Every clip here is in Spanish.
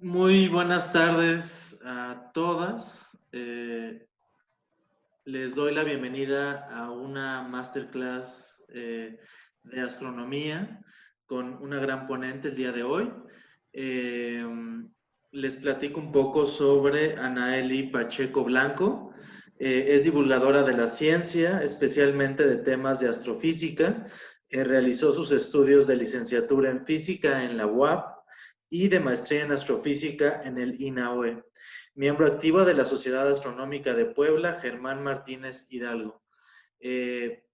Muy buenas tardes a todas. Les doy la bienvenida a una masterclass de astronomía con una gran ponente el día de hoy. Eh, Les platico un poco sobre Anaeli Pacheco Blanco. Es divulgadora de la ciencia, especialmente de temas de astrofísica. Realizó sus estudios de licenciatura en física en la UAP y de maestría en astrofísica en el INAOE. Miembro activo de la Sociedad Astronómica de Puebla, Germán Martínez Hidalgo. Eh,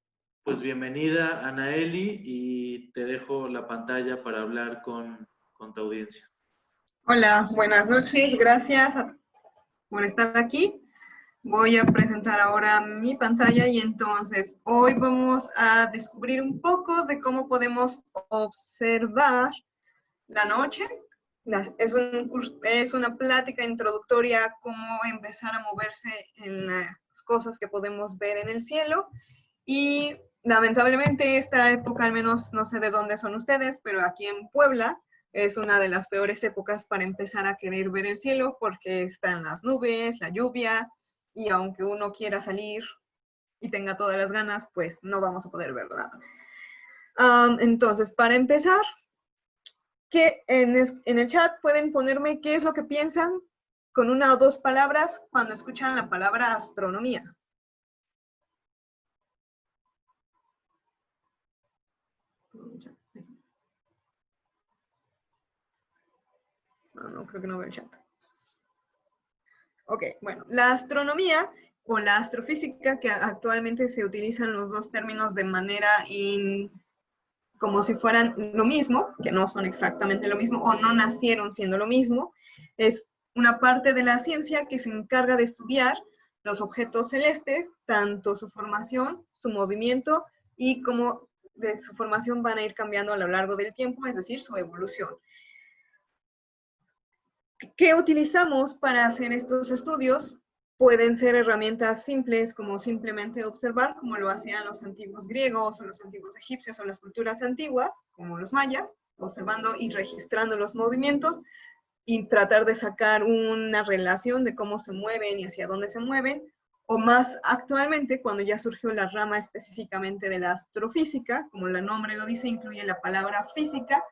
pues bienvenida, Anaeli, y te dejo la pantalla para hablar con tu audiencia. Hola, buenas noches, gracias por estar aquí. Voy a presentar ahora mi pantalla y entonces hoy vamos a descubrir un poco de cómo podemos observar la noche. Es una plática introductoria a cómo empezar a moverse en las cosas que podemos ver en el cielo y lamentablemente esta época, al menos no sé de dónde son ustedes, pero aquí en Puebla es una de las peores épocas para empezar a querer ver el cielo porque están las nubes, la lluvia, y aunque uno quiera salir y tenga todas las ganas, pues no vamos a poder ver nada. Entonces, para empezar, en el chat pueden ponerme qué es lo que piensan con una o dos palabras cuando escuchan la palabra astronomía. No, creo que no veo el chat. Ok, bueno, la astronomía o la astrofísica, que actualmente se utilizan los dos términos de manera como si fueran lo mismo, que no son exactamente lo mismo o no nacieron siendo lo mismo, es una parte de la ciencia que se encarga de estudiar los objetos celestes, tanto su formación, su movimiento y cómo de su formación van a ir cambiando a lo largo del tiempo, es decir, su evolución. ¿Qué utilizamos para hacer estos estudios? Pueden ser herramientas simples como simplemente observar, como lo hacían los antiguos griegos o los antiguos egipcios o las culturas antiguas, como los mayas, observando y registrando los movimientos y tratar de sacar una relación de cómo se mueven y hacia dónde se mueven, o más actualmente, cuando ya surgió la rama específicamente de la astrofísica, como el nombre lo dice, incluye la palabra física,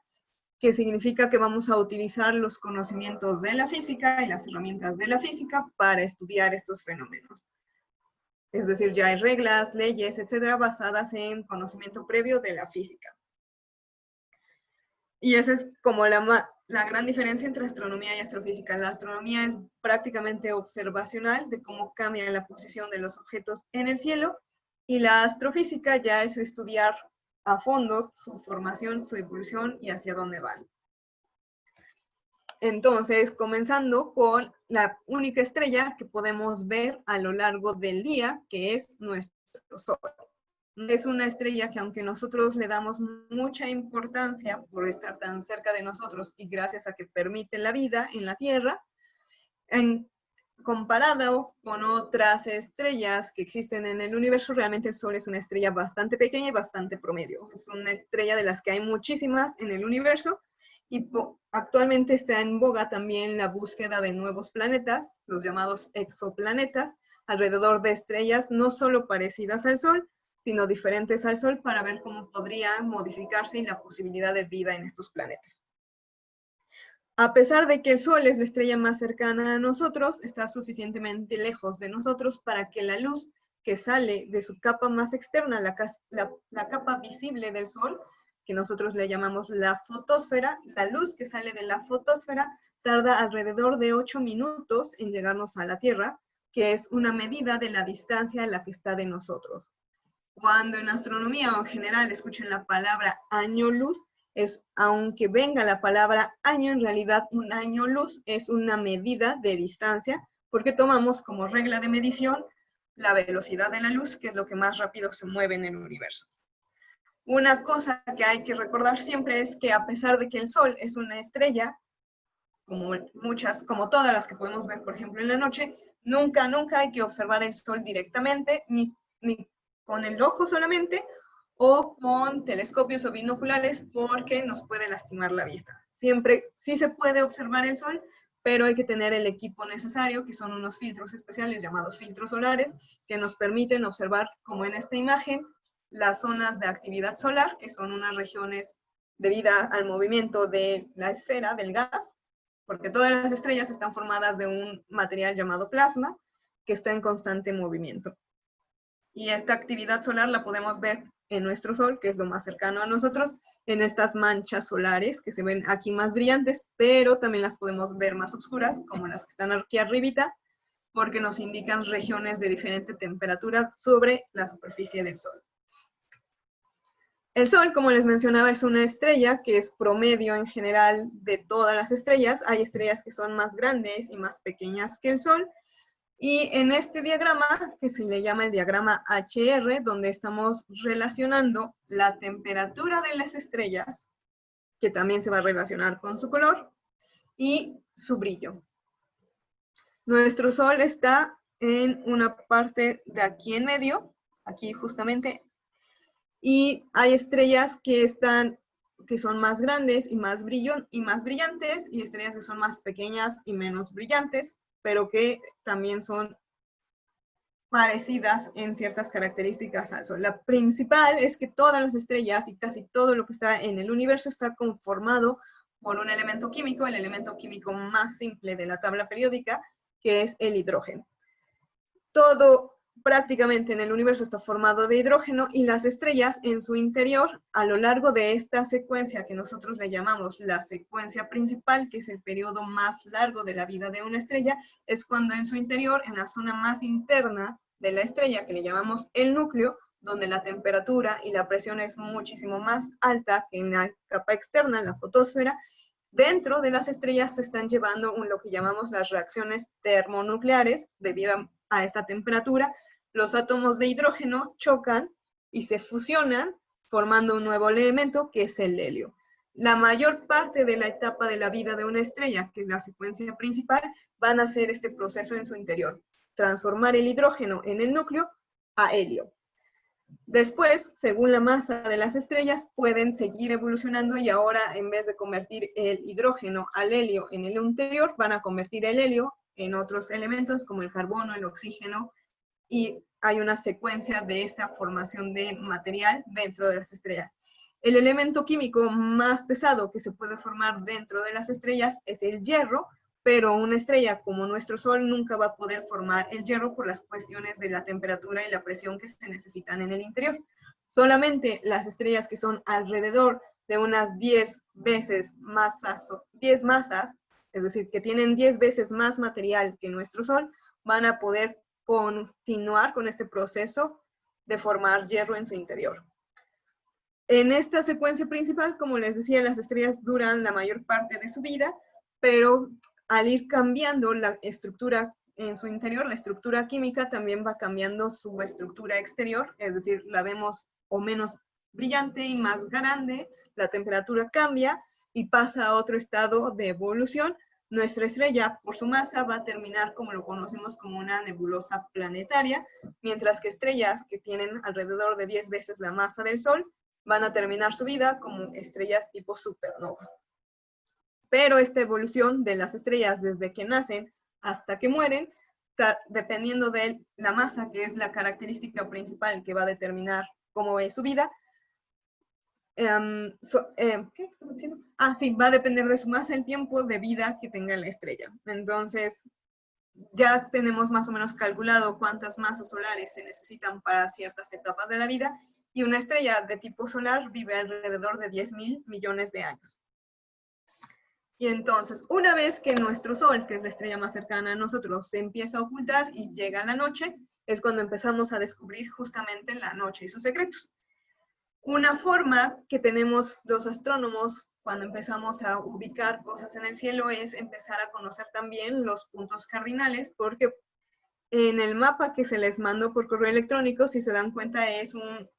que significa que vamos a utilizar los conocimientos de la física y las herramientas de la física para estudiar estos fenómenos. Es decir, ya hay reglas, leyes, etcétera, basadas en conocimiento previo de la física. Y esa es como la gran diferencia entre astronomía y astrofísica. La astronomía es prácticamente observacional de cómo cambia la posición de los objetos en el cielo, y la astrofísica ya es estudiar a fondo su formación, su evolución y hacia dónde van. Entonces, comenzando con la única estrella que podemos ver a lo largo del día, que es nuestro Sol. Es una estrella que, aunque nosotros le damos mucha importancia por estar tan cerca de nosotros y gracias a que permite la vida en la Tierra, comparado con otras estrellas que existen en el universo, realmente el Sol es una estrella bastante pequeña y bastante promedio. Es una estrella de las que hay muchísimas en el universo, y actualmente está en boga también la búsqueda de nuevos planetas, los llamados exoplanetas, alrededor de estrellas no solo parecidas al Sol, sino diferentes al Sol, para ver cómo podría modificarse y la posibilidad de vida en estos planetas. A pesar de que el Sol es la estrella más cercana a nosotros, está suficientemente lejos de nosotros para que la luz que sale de su capa más externa, la capa visible del Sol, que nosotros le llamamos la fotosfera, la luz que sale de la fotosfera tarda alrededor de 8 minutos en llegarnos a la Tierra, que es una medida de la distancia en la que está de nosotros. Cuando en astronomía o en general escuchen la palabra año luz, aunque venga la palabra año, en realidad un año luz es una medida de distancia, porque tomamos como regla de medición la velocidad de la luz, que es lo que más rápido se mueve en el universo. Una cosa que hay que recordar siempre es que, a pesar de que el Sol es una estrella, como todas las que podemos ver, por ejemplo, en la noche, nunca hay que observar el Sol directamente, ni con el ojo solamente, o con telescopios o binoculares porque nos puede lastimar la vista. Siempre sí se puede observar el sol, pero hay que tener el equipo necesario, que son unos filtros especiales llamados filtros solares, que nos permiten observar, como en esta imagen, las zonas de actividad solar, que son unas regiones debido al movimiento de la esfera, del gas, porque todas las estrellas están formadas de un material llamado plasma, que está en constante movimiento. Y esta actividad solar la podemos ver en nuestro Sol, que es lo más cercano a nosotros, en estas manchas solares que se ven aquí más brillantes, pero también las podemos ver más oscuras, como las que están aquí arribita, porque nos indican regiones de diferente temperatura sobre la superficie del Sol. El Sol, como les mencionaba, es una estrella que es promedio en general de todas las estrellas. Hay estrellas que son más grandes y más pequeñas que el Sol. Y en este diagrama, que se le llama el diagrama HR, donde estamos relacionando la temperatura de las estrellas, que también se va a relacionar con su color, y su brillo. Nuestro Sol está en una parte de aquí en medio, aquí justamente, y hay estrellas que son más grandes y más brillantes, y estrellas que son más pequeñas y menos brillantes, pero que también son parecidas en ciertas características al Sol. La principal es que todas las estrellas y casi todo lo que está en el universo está conformado por un elemento químico, el elemento químico más simple de la tabla periódica, que es el hidrógeno. Todo prácticamente en el universo está formado de hidrógeno, y las estrellas en su interior, a lo largo de esta secuencia que nosotros le llamamos la secuencia principal, que es el periodo más largo de la vida de una estrella, es cuando en su interior, en la zona más interna de la estrella, que le llamamos el núcleo, donde la temperatura y la presión es muchísimo más alta que en la capa externa, la fotosfera, dentro de las estrellas se están llevando lo que llamamos las reacciones termonucleares. Debido a esta temperatura, los átomos de hidrógeno chocan y se fusionan, formando un nuevo elemento que es el helio. La mayor parte de la etapa de la vida de una estrella, que es la secuencia principal, van a hacer este proceso en su interior, transformar el hidrógeno en el núcleo a helio. Después, según la masa de las estrellas, pueden seguir evolucionando, y ahora, en vez de convertir el hidrógeno al helio en el interior, van a convertir el helio en otros elementos como el carbono, el oxígeno, y hay una secuencia de esta formación de material dentro de las estrellas. El elemento químico más pesado que se puede formar dentro de las estrellas es el hierro, pero una estrella como nuestro Sol nunca va a poder formar el hierro por las cuestiones de la temperatura y la presión que se necesitan en el interior. Solamente las estrellas que son alrededor de unas 10 masas, es decir, que tienen 10 veces más material que nuestro Sol, van a poder continuar con este proceso de formar hierro en su interior. En esta secuencia principal, como les decía, las estrellas duran la mayor parte de su vida, pero al ir cambiando la estructura en su interior, la estructura química también va cambiando su estructura exterior, es decir, la vemos o menos brillante y más grande, la temperatura cambia y pasa a otro estado de evolución. Nuestra estrella, por su masa, va a terminar como lo conocemos como una nebulosa planetaria, mientras que estrellas que tienen alrededor de 10 veces la masa del Sol van a terminar su vida como estrellas tipo supernova. Pero esta evolución de las estrellas desde que nacen hasta que mueren, dependiendo de la masa, que es la característica principal que va a determinar cómo es su vida, ¿qué estaba diciendo? Sí, va a depender de su masa el tiempo de vida que tenga la estrella. Entonces, ya tenemos más o menos calculado cuántas masas solares se necesitan para ciertas etapas de la vida, y una estrella de tipo solar vive alrededor de 10.000 millones de años. Y entonces, una vez que nuestro Sol, que es la estrella más cercana a nosotros, se empieza a ocultar y llega la noche, es cuando empezamos a descubrir justamente la noche y sus secretos. Una forma que tenemos los astrónomos cuando empezamos a ubicar cosas en el cielo es empezar a conocer también los puntos cardinales, porque en el mapa que se les mandó por correo electrónico, si se dan cuenta, es un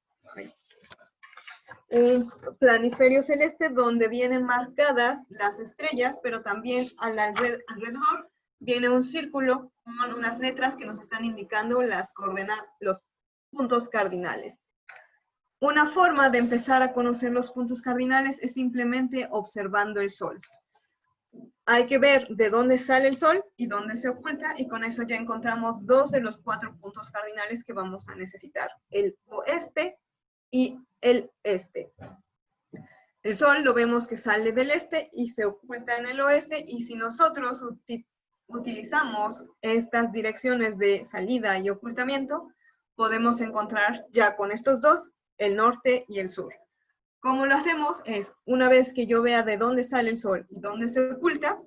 planisferio celeste donde vienen marcadas las estrellas, pero también alrededor viene un círculo con unas letras que nos están indicando las coordenadas, los puntos cardinales. Una forma de empezar a conocer los puntos cardinales es simplemente observando el Sol. Hay que ver de dónde sale el Sol y dónde se oculta, y con eso ya encontramos 2 de los 4 puntos cardinales que vamos a necesitar, el oeste y el este. El Sol lo vemos que sale del este y se oculta en el oeste, y si nosotros utilizamos estas direcciones de salida y ocultamiento, podemos encontrar ya con estos dos el norte y el sur. ¿Cómo lo hacemos? Es, una vez que yo vea de dónde sale el Sol y dónde se oculta,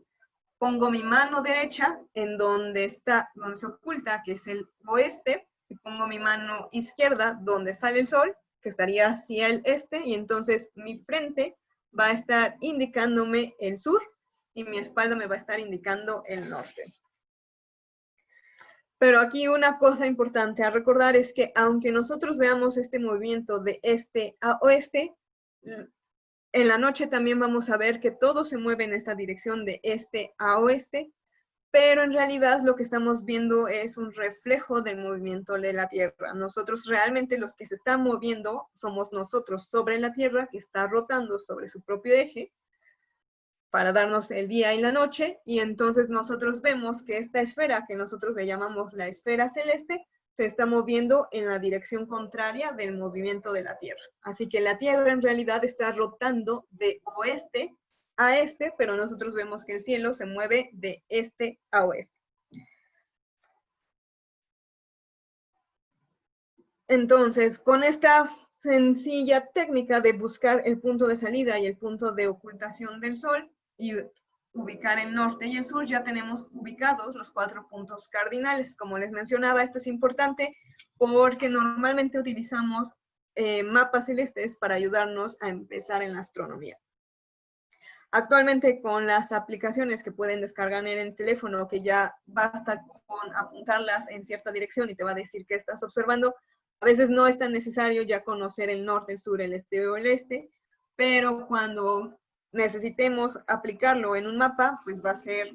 pongo mi mano derecha en donde se oculta, que es el oeste, y pongo mi mano izquierda donde sale el Sol, que estaría hacia el este, y entonces mi frente va a estar indicándome el sur y mi espalda me va a estar indicando el norte. Pero aquí una cosa importante a recordar es que aunque nosotros veamos este movimiento de este a oeste, en la noche también vamos a ver que todo se mueve en esta dirección de este a oeste, pero en realidad lo que estamos viendo es un reflejo del movimiento de la Tierra. Nosotros realmente los que se están moviendo somos nosotros sobre la Tierra, que está rotando sobre su propio eje para darnos el día y la noche, y entonces nosotros vemos que esta esfera, que nosotros le llamamos la esfera celeste, se está moviendo en la dirección contraria del movimiento de la Tierra. Así que la Tierra en realidad está rotando de oeste a este, pero nosotros vemos que el cielo se mueve de este a oeste. Entonces, con esta sencilla técnica de buscar el punto de salida y el punto de ocultación del Sol y ubicar el norte y el sur, ya tenemos ubicados los 4 puntos cardinales. Como les mencionaba, esto es importante porque normalmente utilizamos mapas celestes para ayudarnos a empezar en la astronomía. Actualmente con las aplicaciones que pueden descargar en el teléfono, que ya basta con apuntarlas en cierta dirección y te va a decir qué estás observando, a veces no es tan necesario ya conocer el norte, el sur, el este o el este, pero cuando necesitemos aplicarlo en un mapa, pues va a ser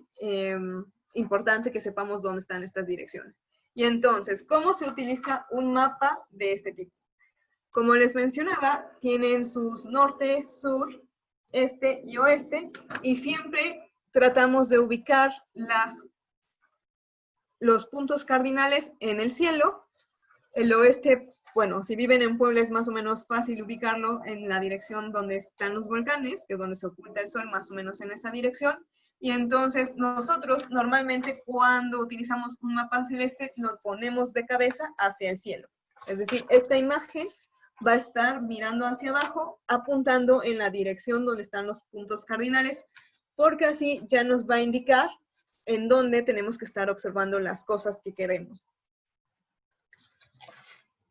importante que sepamos dónde están estas direcciones. Y entonces, ¿cómo se utiliza un mapa de este tipo? Como les mencionaba, tienen sus norte, sur, este y oeste, y siempre tratamos de ubicar los puntos cardinales en el cielo. El oeste, bueno, si viven en Puebla es más o menos fácil ubicarlo en la dirección donde están los volcanes, que es donde se oculta el sol, más o menos en esa dirección. Y entonces nosotros normalmente cuando utilizamos un mapa celeste nos ponemos de cabeza hacia el cielo. Es decir, esta imagen va a estar mirando hacia abajo, apuntando en la dirección donde están los puntos cardinales, porque así ya nos va a indicar en dónde tenemos que estar observando las cosas que queremos.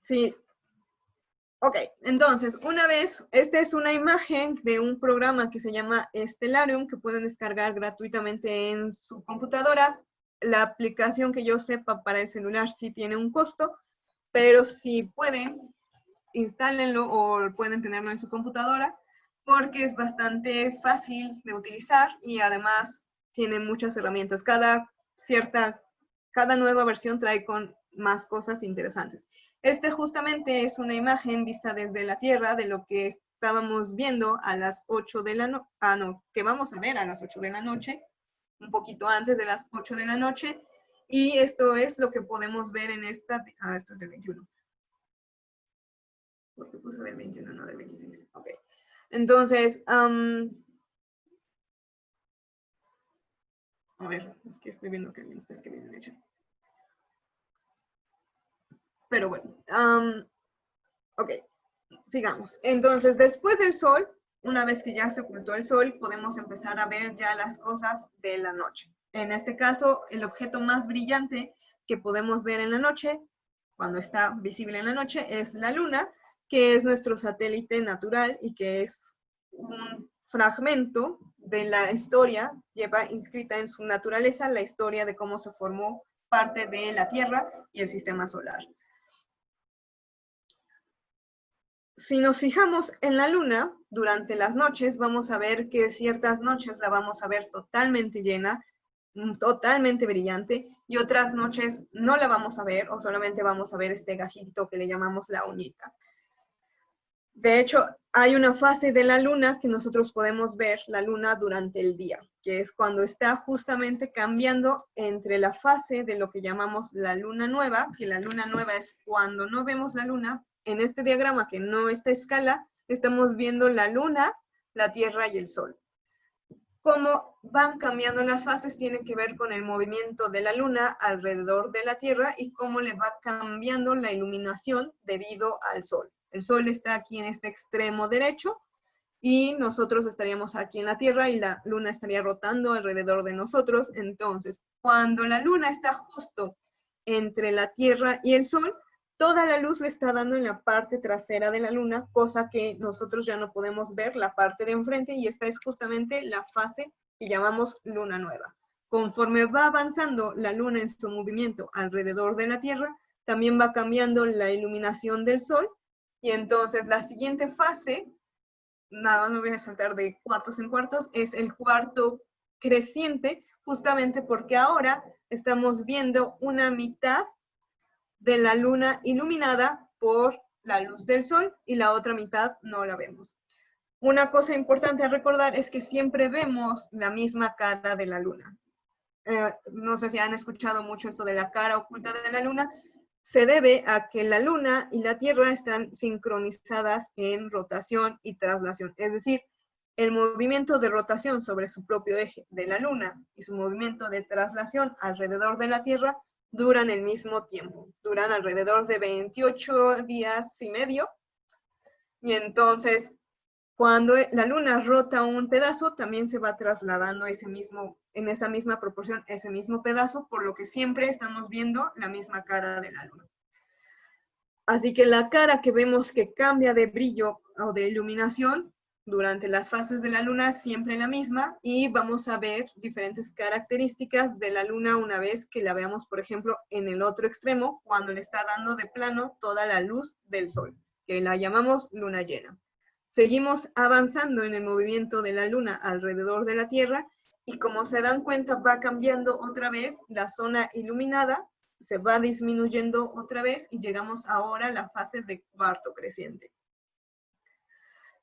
Sí. Ok, entonces, una vez, esta es una imagen de un programa que se llama Stellarium, que pueden descargar gratuitamente en su computadora. La aplicación que yo sepa para el celular sí tiene un costo, pero si pueden, instálenlo o pueden tenerlo en su computadora, porque es bastante fácil de utilizar y además tiene muchas herramientas. Cada nueva versión trae con más cosas interesantes. Este justamente es una imagen vista desde la Tierra de lo que estábamos viendo a las 8 de la noche, que vamos a ver a las 8 de la noche, un poquito antes de las 8 de la noche, y esto es lo que podemos ver en esta, esto es del 21. ¿Por qué puse del 21, no del 26? Ok. Entonces, a ver, es que estoy viendo que está escribiendo en el chat. Pero bueno, ok, sigamos. Entonces, después del sol, una vez que ya se ocultó el sol, podemos empezar a ver ya las cosas de la noche. En este caso, el objeto más brillante que podemos ver en la noche, cuando está visible en la noche, es la luna, que es nuestro satélite natural y que es un fragmento de la historia, lleva inscrita en su naturaleza la historia de cómo se formó parte de la Tierra y el sistema solar. Si nos fijamos en la luna, durante las noches vamos a ver que ciertas noches la vamos a ver totalmente llena, totalmente brillante, y otras noches no la vamos a ver o solamente vamos a ver este gajito que le llamamos la uñita. De hecho, hay una fase de la luna que nosotros podemos ver la luna durante el día, que es cuando está justamente cambiando entre la fase de lo que llamamos la luna nueva, que la luna nueva es cuando no vemos la luna. En este diagrama, que no está a escala, estamos viendo la luna, la Tierra y el Sol. Cómo van cambiando las fases tiene que ver con el movimiento de la luna alrededor de la Tierra y cómo le va cambiando la iluminación debido al Sol. El Sol está aquí en este extremo derecho y nosotros estaríamos aquí en la Tierra y la luna estaría rotando alrededor de nosotros. Entonces, cuando la luna está justo entre la Tierra y el Sol, toda la luz le está dando en la parte trasera de la luna, cosa que nosotros ya no podemos ver la parte de enfrente, y esta es justamente la fase que llamamos luna nueva. Conforme va avanzando la luna en su movimiento alrededor de la Tierra, también va cambiando la iluminación del Sol, y entonces la siguiente fase, nada más me voy a saltar de cuartos en cuartos, es el cuarto creciente, justamente porque ahora estamos viendo una mitad de la luna iluminada por la luz del sol y la otra mitad no la vemos. Una cosa importante a recordar es que siempre vemos la misma cara de la luna. No sé si han escuchado mucho esto de la cara oculta de la luna. Se debe a que la luna y la Tierra están sincronizadas en rotación y traslación. Es decir, el movimiento de rotación sobre su propio eje de la luna y su movimiento de traslación alrededor de la Tierra duran el mismo tiempo. Duran alrededor de 28 días y medio. Y entonces, cuando la luna rota un pedazo, también se va trasladando en esa misma proporción ese mismo pedazo, por lo que siempre estamos viendo la misma cara de la luna. Así que la cara que vemos que cambia de brillo o de iluminación durante las fases de la luna es siempre la misma, y vamos a ver diferentes características de la luna una vez que la veamos, por ejemplo, en el otro extremo, cuando le está dando de plano toda la luz del sol, que la llamamos luna llena. Seguimos avanzando en el movimiento de la luna alrededor de la Tierra, y como se dan cuenta, va cambiando otra vez la zona iluminada, se va disminuyendo otra vez y llegamos ahora a la fase de cuarto creciente.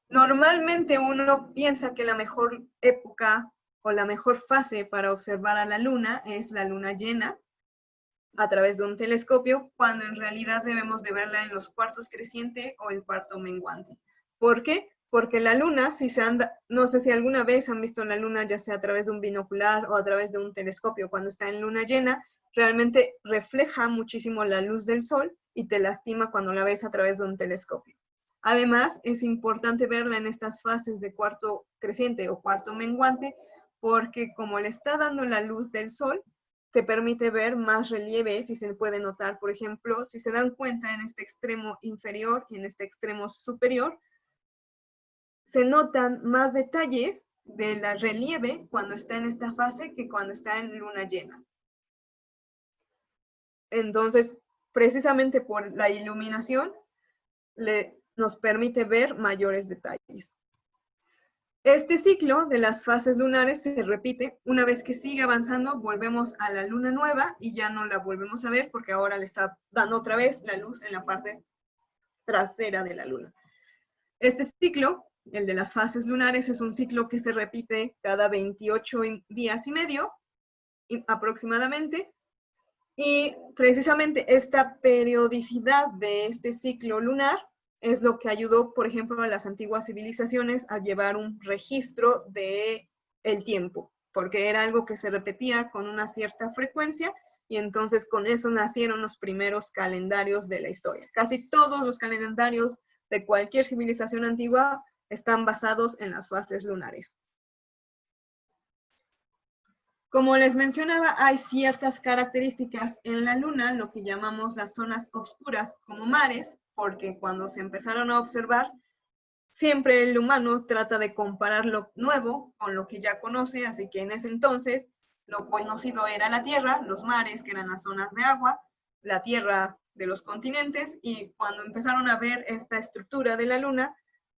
Normalmente uno piensa que la mejor época o la mejor fase para observar a la luna es la luna llena a través de un telescopio, cuando en realidad debemos de verla en los cuartos creciente o el cuarto menguante. ¿Por qué? Porque la luna, no sé si alguna vez han visto la luna ya sea a través de un binocular o a través de un telescopio, cuando está en luna llena, realmente refleja muchísimo la luz del sol y te lastima cuando la ves a través de un telescopio. Además, es importante verla en estas fases de cuarto creciente o cuarto menguante, porque como le está dando la luz del sol, te permite ver más relieves y se puede notar, por ejemplo, si se dan cuenta en este extremo inferior y en este extremo superior, se notan más detalles de la relieve cuando está en esta fase que cuando está en luna llena. Entonces, precisamente por la iluminación, nos permite ver mayores detalles. Este ciclo de las fases lunares se repite. Una vez que sigue avanzando, volvemos a la luna nueva y ya no la volvemos a ver porque ahora le está dando otra vez la luz en la parte trasera de la luna. Este ciclo, el de las fases lunares, es un ciclo que se repite cada 28 días y medio aproximadamente. Y precisamente esta periodicidad de este ciclo lunar es lo que ayudó, por ejemplo, a las antiguas civilizaciones a llevar un registro de el tiempo, porque era algo que se repetía con una cierta frecuencia, y entonces con eso nacieron los primeros calendarios de la historia. Casi todos los calendarios de cualquier civilización antigua están basados en las fases lunares. Como les mencionaba, hay ciertas características en la luna, lo que llamamos las zonas oscuras, como mares, porque cuando se empezaron a observar, siempre el humano trata de comparar lo nuevo con lo que ya conoce, así que en ese entonces lo conocido era la Tierra, los mares, que eran las zonas de agua, la Tierra de los continentes, y cuando empezaron a ver esta estructura de la luna,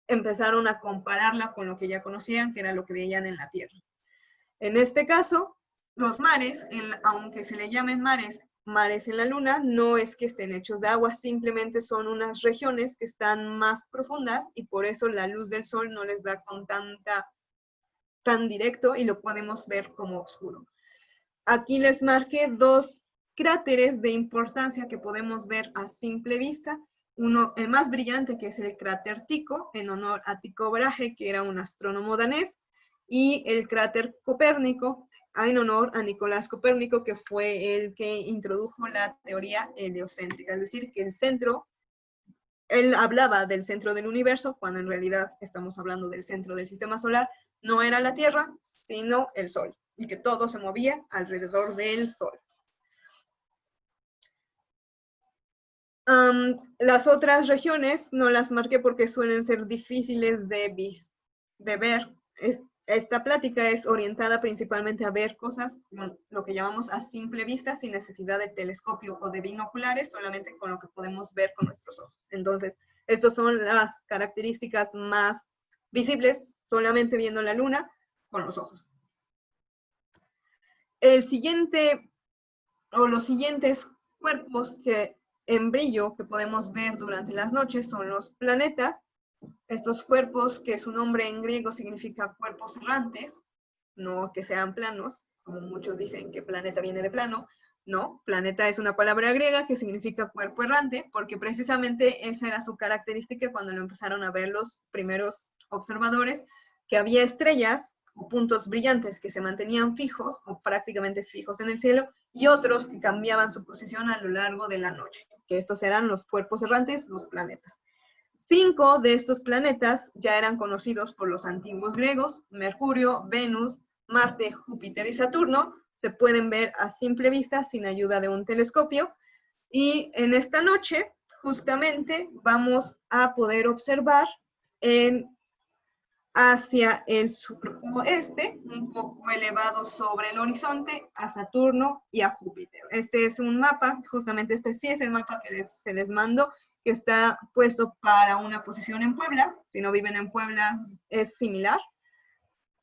empezaron a compararla con lo que ya conocían, que era lo que veían en la Tierra. En este caso, los mares, aunque se le llamen mares, mares en la Luna no es que estén hechos de agua, simplemente son unas regiones que están más profundas y por eso la luz del sol no les da con tan directo y lo podemos ver como oscuro. Aquí les marqué dos cráteres de importancia que podemos ver a simple vista. Uno, el más brillante, que es el cráter Tycho, en honor a Tycho Brahe, que era un astrónomo danés, y el cráter Copérnico, en honor a Nicolás Copérnico, que fue el que introdujo la teoría heliocéntrica, es decir, que el centro, él hablaba del centro del universo, cuando en realidad estamos hablando del centro del sistema solar, no era la Tierra, sino el Sol, y que todo se movía alrededor del Sol. Las otras regiones no las marqué porque suelen ser difíciles de ver. Esta plática es orientada principalmente a ver cosas con lo que llamamos a simple vista, sin necesidad de telescopio o de binoculares, solamente con lo que podemos ver con nuestros ojos. Entonces, estas son las características más visibles, solamente viendo la Luna con los ojos. El siguiente, o los siguientes cuerpos en brillo que podemos ver durante las noches son los planetas. Estos cuerpos, que su nombre en griego significa cuerpos errantes, no que sean planos, como muchos dicen que planeta viene de plano. No, planeta es una palabra griega que significa cuerpo errante, porque precisamente esa era su característica cuando lo empezaron a ver los primeros observadores, que había estrellas o puntos brillantes que se mantenían fijos o prácticamente fijos en el cielo, y otros que cambiaban su posición a lo largo de la noche, que estos eran los cuerpos errantes, los planetas. 5 de estos planetas ya eran conocidos por los antiguos griegos: Mercurio, Venus, Marte, Júpiter y Saturno. Se pueden ver a simple vista sin ayuda de un telescopio. Y en esta noche, justamente, vamos a poder observar hacia el suroeste, un poco elevado sobre el horizonte, a Saturno y a Júpiter. Este es un mapa, justamente este sí es el mapa que se les mando, que está puesto para una posición en Puebla. Si no viven en Puebla, es similar.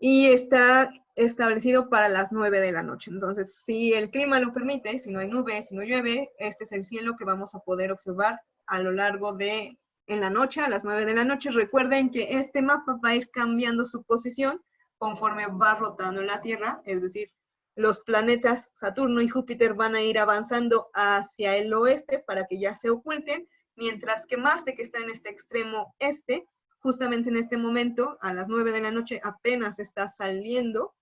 Y está establecido para las 9 de la noche. Entonces, si el clima lo permite, si no hay nubes, si no llueve, este es el cielo que vamos a poder observar a lo largo de en la noche, a las 9 de la noche. Recuerden que este mapa va a ir cambiando su posición conforme va rotando la Tierra, es decir, los planetas Saturno y Júpiter van a ir avanzando hacia el oeste para que ya se oculten, mientras que Marte, que está en este extremo este, justamente en este momento, a las 9 de la noche, apenas está saliendo.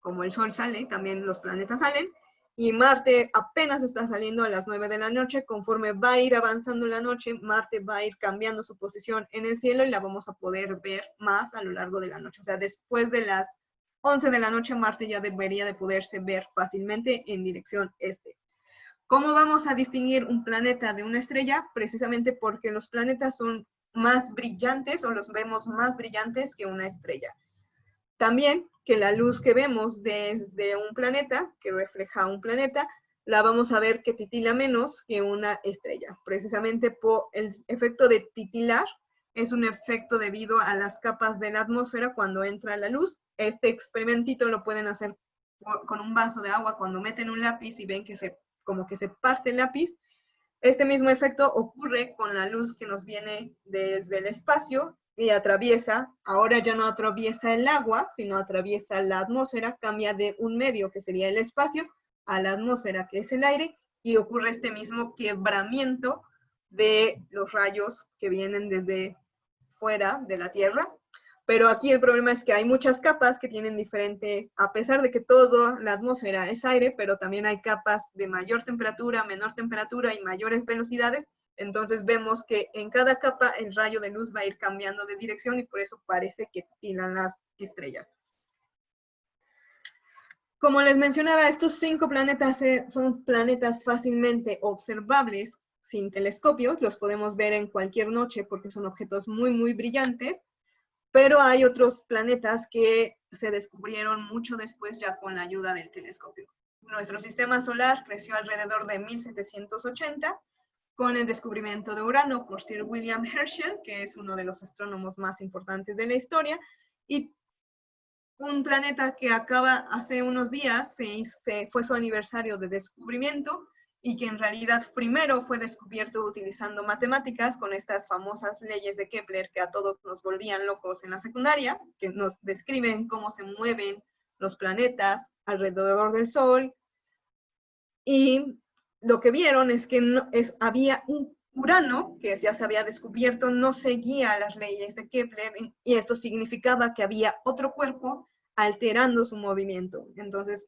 Como el Sol sale, también los planetas salen, y Marte apenas está saliendo a las 9 de la noche. Conforme va a ir avanzando la noche, Marte va a ir cambiando su posición en el cielo y la vamos a poder ver más a lo largo de la noche. O sea, después de las 11 de la noche, Marte ya debería de poderse ver fácilmente en dirección este. ¿Cómo vamos a distinguir un planeta de una estrella? Precisamente porque los planetas son más brillantes, o los vemos más brillantes que una estrella. También que la luz que vemos desde un planeta, que refleja un planeta, la vamos a ver que titila menos que una estrella. Precisamente por el efecto de titilar, es un efecto debido a las capas de la atmósfera cuando entra la luz. Este experimentito lo pueden hacer con un vaso de agua cuando meten un lápiz y ven que como que se parte el lápiz. Este mismo efecto ocurre con la luz que nos viene desde el espacio y atraviesa, ahora ya no atraviesa el agua, sino atraviesa la atmósfera, cambia de un medio que sería el espacio a la atmósfera, que es el aire, y ocurre este mismo quebramiento de los rayos que vienen desde fuera de la Tierra. Pero aquí el problema es que hay muchas capas que tienen diferente, a pesar de que toda la atmósfera es aire, pero también hay capas de mayor temperatura, menor temperatura y mayores velocidades. Entonces vemos que en cada capa el rayo de luz va a ir cambiando de dirección y por eso parece que tiran las estrellas. Como les mencionaba, estos 5 planetas son planetas fácilmente observables sin telescopios. Los podemos ver en cualquier noche porque son objetos muy, muy brillantes. Pero hay otros planetas que se descubrieron mucho después ya con la ayuda del telescopio. Nuestro sistema solar creció alrededor de 1780 con el descubrimiento de Urano por Sir William Herschel, que es uno de los astrónomos más importantes de la historia, y un planeta que acaba hace unos días, fue su aniversario de descubrimiento, y que en realidad primero fue descubierto utilizando matemáticas con estas famosas leyes de Kepler que a todos nos volvían locos en la secundaria, que nos describen cómo se mueven los planetas alrededor del Sol. Y lo que vieron es que había un Urano, que ya se había descubierto, no seguía las leyes de Kepler, y esto significaba que había otro cuerpo alterando su movimiento. Entonces,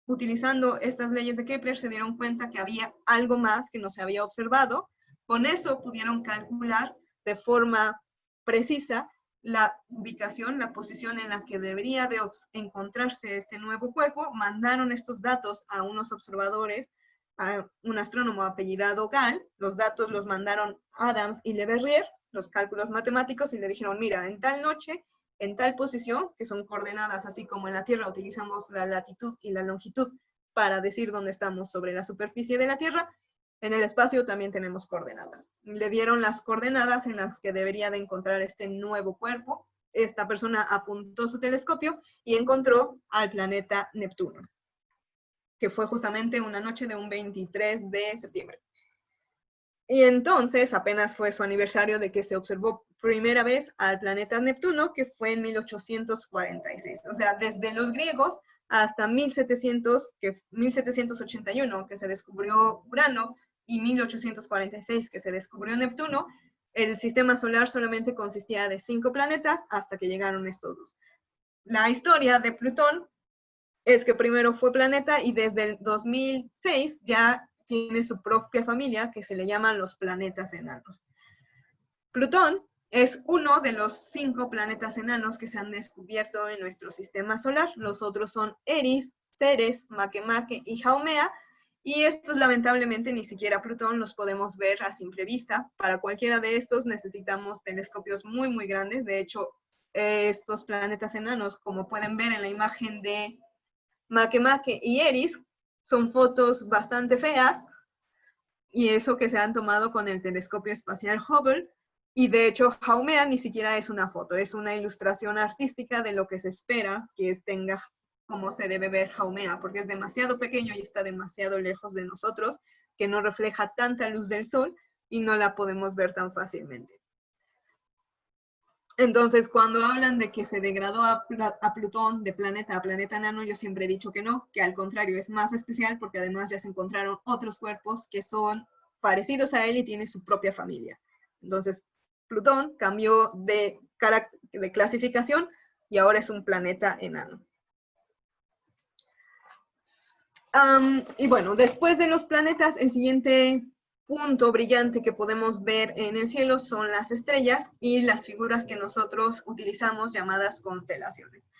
utilizando estas leyes de Kepler, se dieron cuenta que había algo más que no se había observado. Con eso pudieron calcular de forma precisa la ubicación, la posición en la que debería de encontrarse este nuevo cuerpo. Mandaron estos datos a unos observadores, a un astrónomo apellidado Gall. Los datos los mandaron Adams y Le Verrier, los cálculos matemáticos, y le dijeron, mira, en tal noche, en tal posición, que son coordenadas, así como en la Tierra utilizamos la latitud y la longitud para decir dónde estamos sobre la superficie de la Tierra, en el espacio también tenemos coordenadas. Le dieron las coordenadas en las que debería de encontrar este nuevo cuerpo. Esta persona apuntó su telescopio y encontró al planeta Neptuno, que fue justamente una noche de un 23 de septiembre. Y entonces apenas fue su aniversario de que se observó primera vez al planeta Neptuno, que fue en 1846. O sea, desde los griegos hasta 1781, que se descubrió Urano, y 1846, que se descubrió Neptuno, el sistema solar solamente consistía de 5 planetas hasta que llegaron estos dos. La historia de Plutón es que primero fue planeta y desde el 2006 ya tiene su propia familia que se le llaman los planetas enanos. Plutón es uno de los 5 planetas enanos que se han descubierto en nuestro sistema solar. Los otros son Eris, Ceres, Makemake y Haumea, y estos lamentablemente ni siquiera Plutón los podemos ver a simple vista. Para cualquiera de estos necesitamos telescopios muy, muy grandes. De hecho, estos planetas enanos, como pueden ver en la imagen de Makemake y Eris, son fotos bastante feas, y eso que se han tomado con el telescopio espacial Hubble. Y de hecho, Haumea ni siquiera es una foto, es una ilustración artística de lo que se espera que tenga como se debe ver Haumea, porque es demasiado pequeño y está demasiado lejos de nosotros, que no refleja tanta luz del Sol y no la podemos ver tan fácilmente. Entonces, cuando hablan de que se degradó a Plutón de planeta a planeta enano, yo siempre he dicho que no, que al contrario es más especial porque además ya se encontraron otros cuerpos que son parecidos a él y tienen su propia familia. Entonces, Plutón cambió de clasificación y ahora es un planeta enano. Y bueno, después de los planetas, el siguiente punto brillante que podemos ver en el cielo son las estrellas y las figuras que nosotros utilizamos llamadas constelaciones.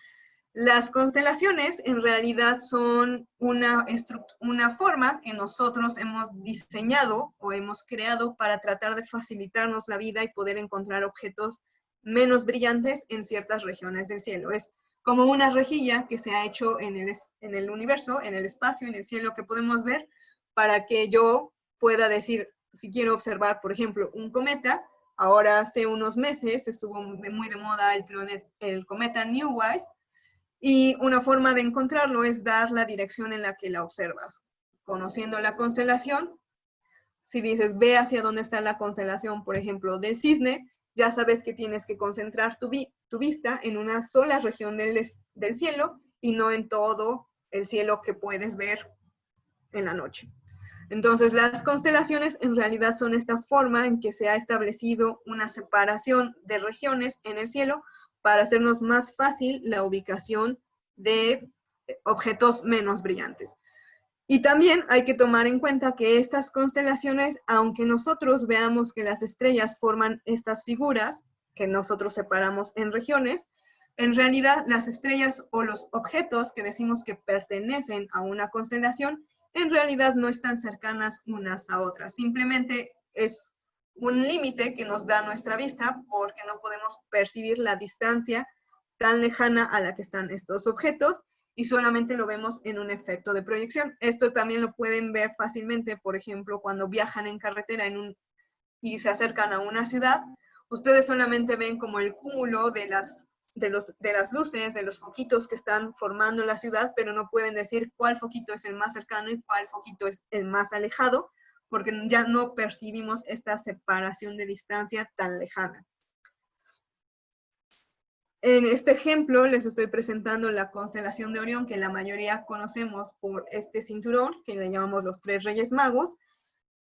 Las constelaciones en realidad son una forma que nosotros hemos diseñado o hemos creado para tratar de facilitarnos la vida y poder encontrar objetos menos brillantes en ciertas regiones del cielo. Es como una rejilla que se ha hecho en el universo, en el espacio, en el cielo, que podemos ver para que yo pueda decir, si quiero observar, por ejemplo, un cometa. Ahora hace unos meses estuvo muy de moda el cometa Neowise, y una forma de encontrarlo es dar la dirección en la que la observas. Conociendo la constelación, si dices, ve hacia dónde está la constelación, por ejemplo, del cisne, ya sabes que tienes que concentrar tu vista en una sola región del cielo y no en todo el cielo que puedes ver en la noche. Entonces, las constelaciones en realidad son esta forma en que se ha establecido una separación de regiones en el cielo para hacernos más fácil la ubicación de objetos menos brillantes. Y también hay que tomar en cuenta que estas constelaciones, aunque nosotros veamos que las estrellas forman estas figuras que nosotros separamos en regiones, en realidad las estrellas o los objetos que decimos que pertenecen a una constelación, en realidad no están cercanas unas a otras. Simplemente es un límite que nos da nuestra vista porque no podemos percibir la distancia tan lejana a la que están estos objetos, y solamente lo vemos en un efecto de proyección. Esto también lo pueden ver fácilmente, por ejemplo, cuando viajan en carretera y se acercan a una ciudad, ustedes solamente ven como el cúmulo de las de las luces, de los foquitos que están formando la ciudad, pero no pueden decir cuál foquito es el más cercano y cuál foquito es el más alejado, porque ya no percibimos esta separación de distancia tan lejana. En este ejemplo les estoy presentando la constelación de Orión, que la mayoría conocemos por este cinturón, que le llamamos los tres Reyes Magos,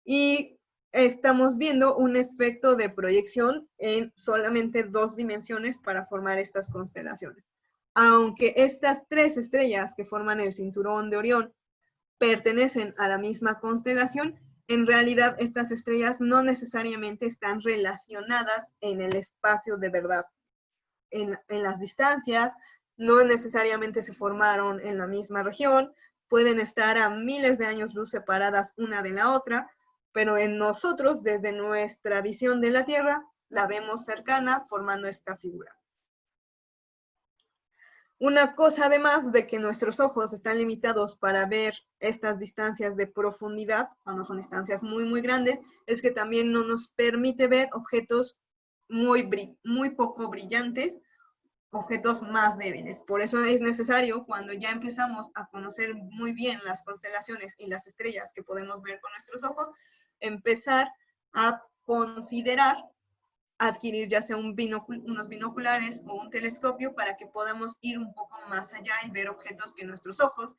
y estamos viendo un efecto de proyección en solamente 2 dimensiones para formar estas constelaciones. Aunque estas 3 estrellas que forman el cinturón de Orión pertenecen a la misma constelación, en realidad estas estrellas no necesariamente están relacionadas en el espacio de verdad. En las distancias, no necesariamente se formaron en la misma región, pueden estar a miles de años luz separadas una de la otra, pero en nosotros, desde nuestra visión de la Tierra, la vemos cercana formando esta figura. Una cosa además de que nuestros ojos están limitados para ver estas distancias de profundidad, cuando son distancias muy grandes, es que también no nos permite ver objetos muy poco brillantes, objetos más débiles. Por eso es necesario, cuando ya empezamos a conocer muy bien las constelaciones y las estrellas que podemos ver con nuestros ojos, empezar a considerar adquirir ya sea unos binoculares o un telescopio para que podamos ir un poco más allá y ver objetos que nuestros ojos,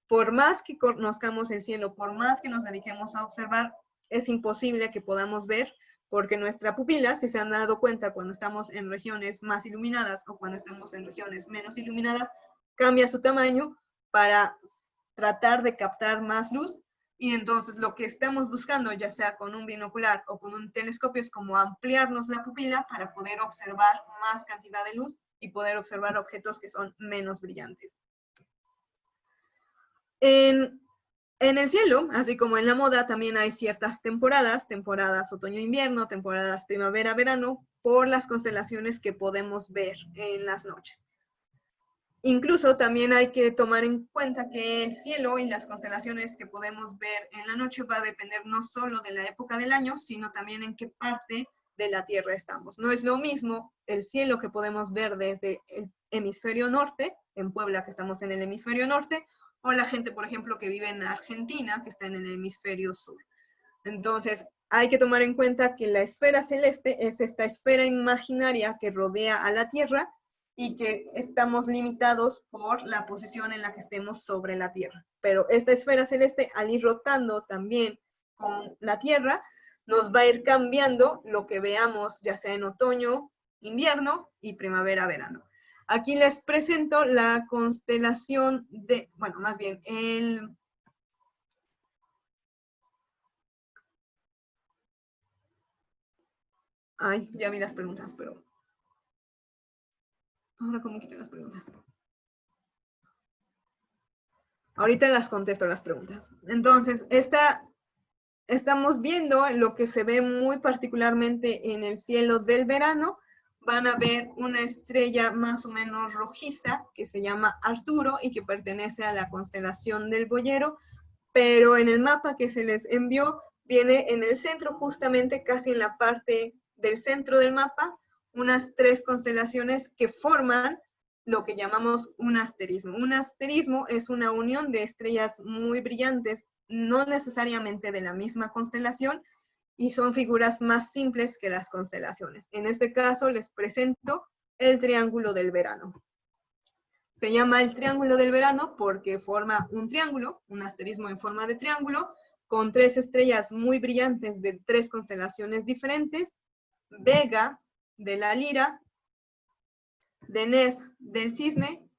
por más que conozcamos el cielo, por más que nos dediquemos a observar, es imposible que podamos ver, porque nuestra pupila, si se han dado cuenta, cuando estamos en regiones más iluminadas o cuando estamos en regiones menos iluminadas, cambia su tamaño para tratar de captar más luz. Y entonces lo que estamos buscando, ya sea con un binocular o con un telescopio, es como ampliarnos la pupila para poder observar más cantidad de luz y poder observar objetos que son menos brillantes. En el cielo, así como en la moda, también hay ciertas temporadas otoño-invierno, temporadas primavera-verano, por las constelaciones que podemos ver en las noches. Incluso también hay que tomar en cuenta que el cielo y las constelaciones que podemos ver en la noche va a depender no solo de la época del año, sino también en qué parte de la Tierra estamos. No es lo mismo el cielo que podemos ver desde el hemisferio norte, en Puebla, que estamos en el hemisferio norte, o la gente, por ejemplo, que vive en Argentina, que está en el hemisferio sur. Entonces, hay que tomar en cuenta que la esfera celeste es esta esfera imaginaria que rodea a la Tierra y que estamos limitados por la posición en la que estemos sobre la Tierra. Pero esta esfera celeste, al ir rotando también con la Tierra, nos va a ir cambiando lo que veamos, ya sea en otoño, invierno y primavera-verano. Aquí les presento la constelación de, bueno, más bien Ay, ya vi las preguntas, pero ahora cómo quité las preguntas. Ahorita las contesto las preguntas. Entonces, estamos viendo lo que se ve muy particularmente en el cielo del verano. Van a ver una estrella más o menos rojiza que se llama Arturo y que pertenece a la constelación del Boyero, pero en el mapa que se les envió viene en el centro, justamente casi en la parte del centro del mapa, unas 3 constelaciones que forman lo que llamamos un asterismo. Un asterismo es una unión de estrellas muy brillantes, no necesariamente de la misma constelación, y son figuras más simples que las constelaciones. En este caso les presento el triángulo del verano. Se llama el triángulo del verano porque forma un triángulo, un asterismo en forma de triángulo, con 3 estrellas muy brillantes de 3 constelaciones diferentes: Vega, de la Lira, Deneb, del Cisne,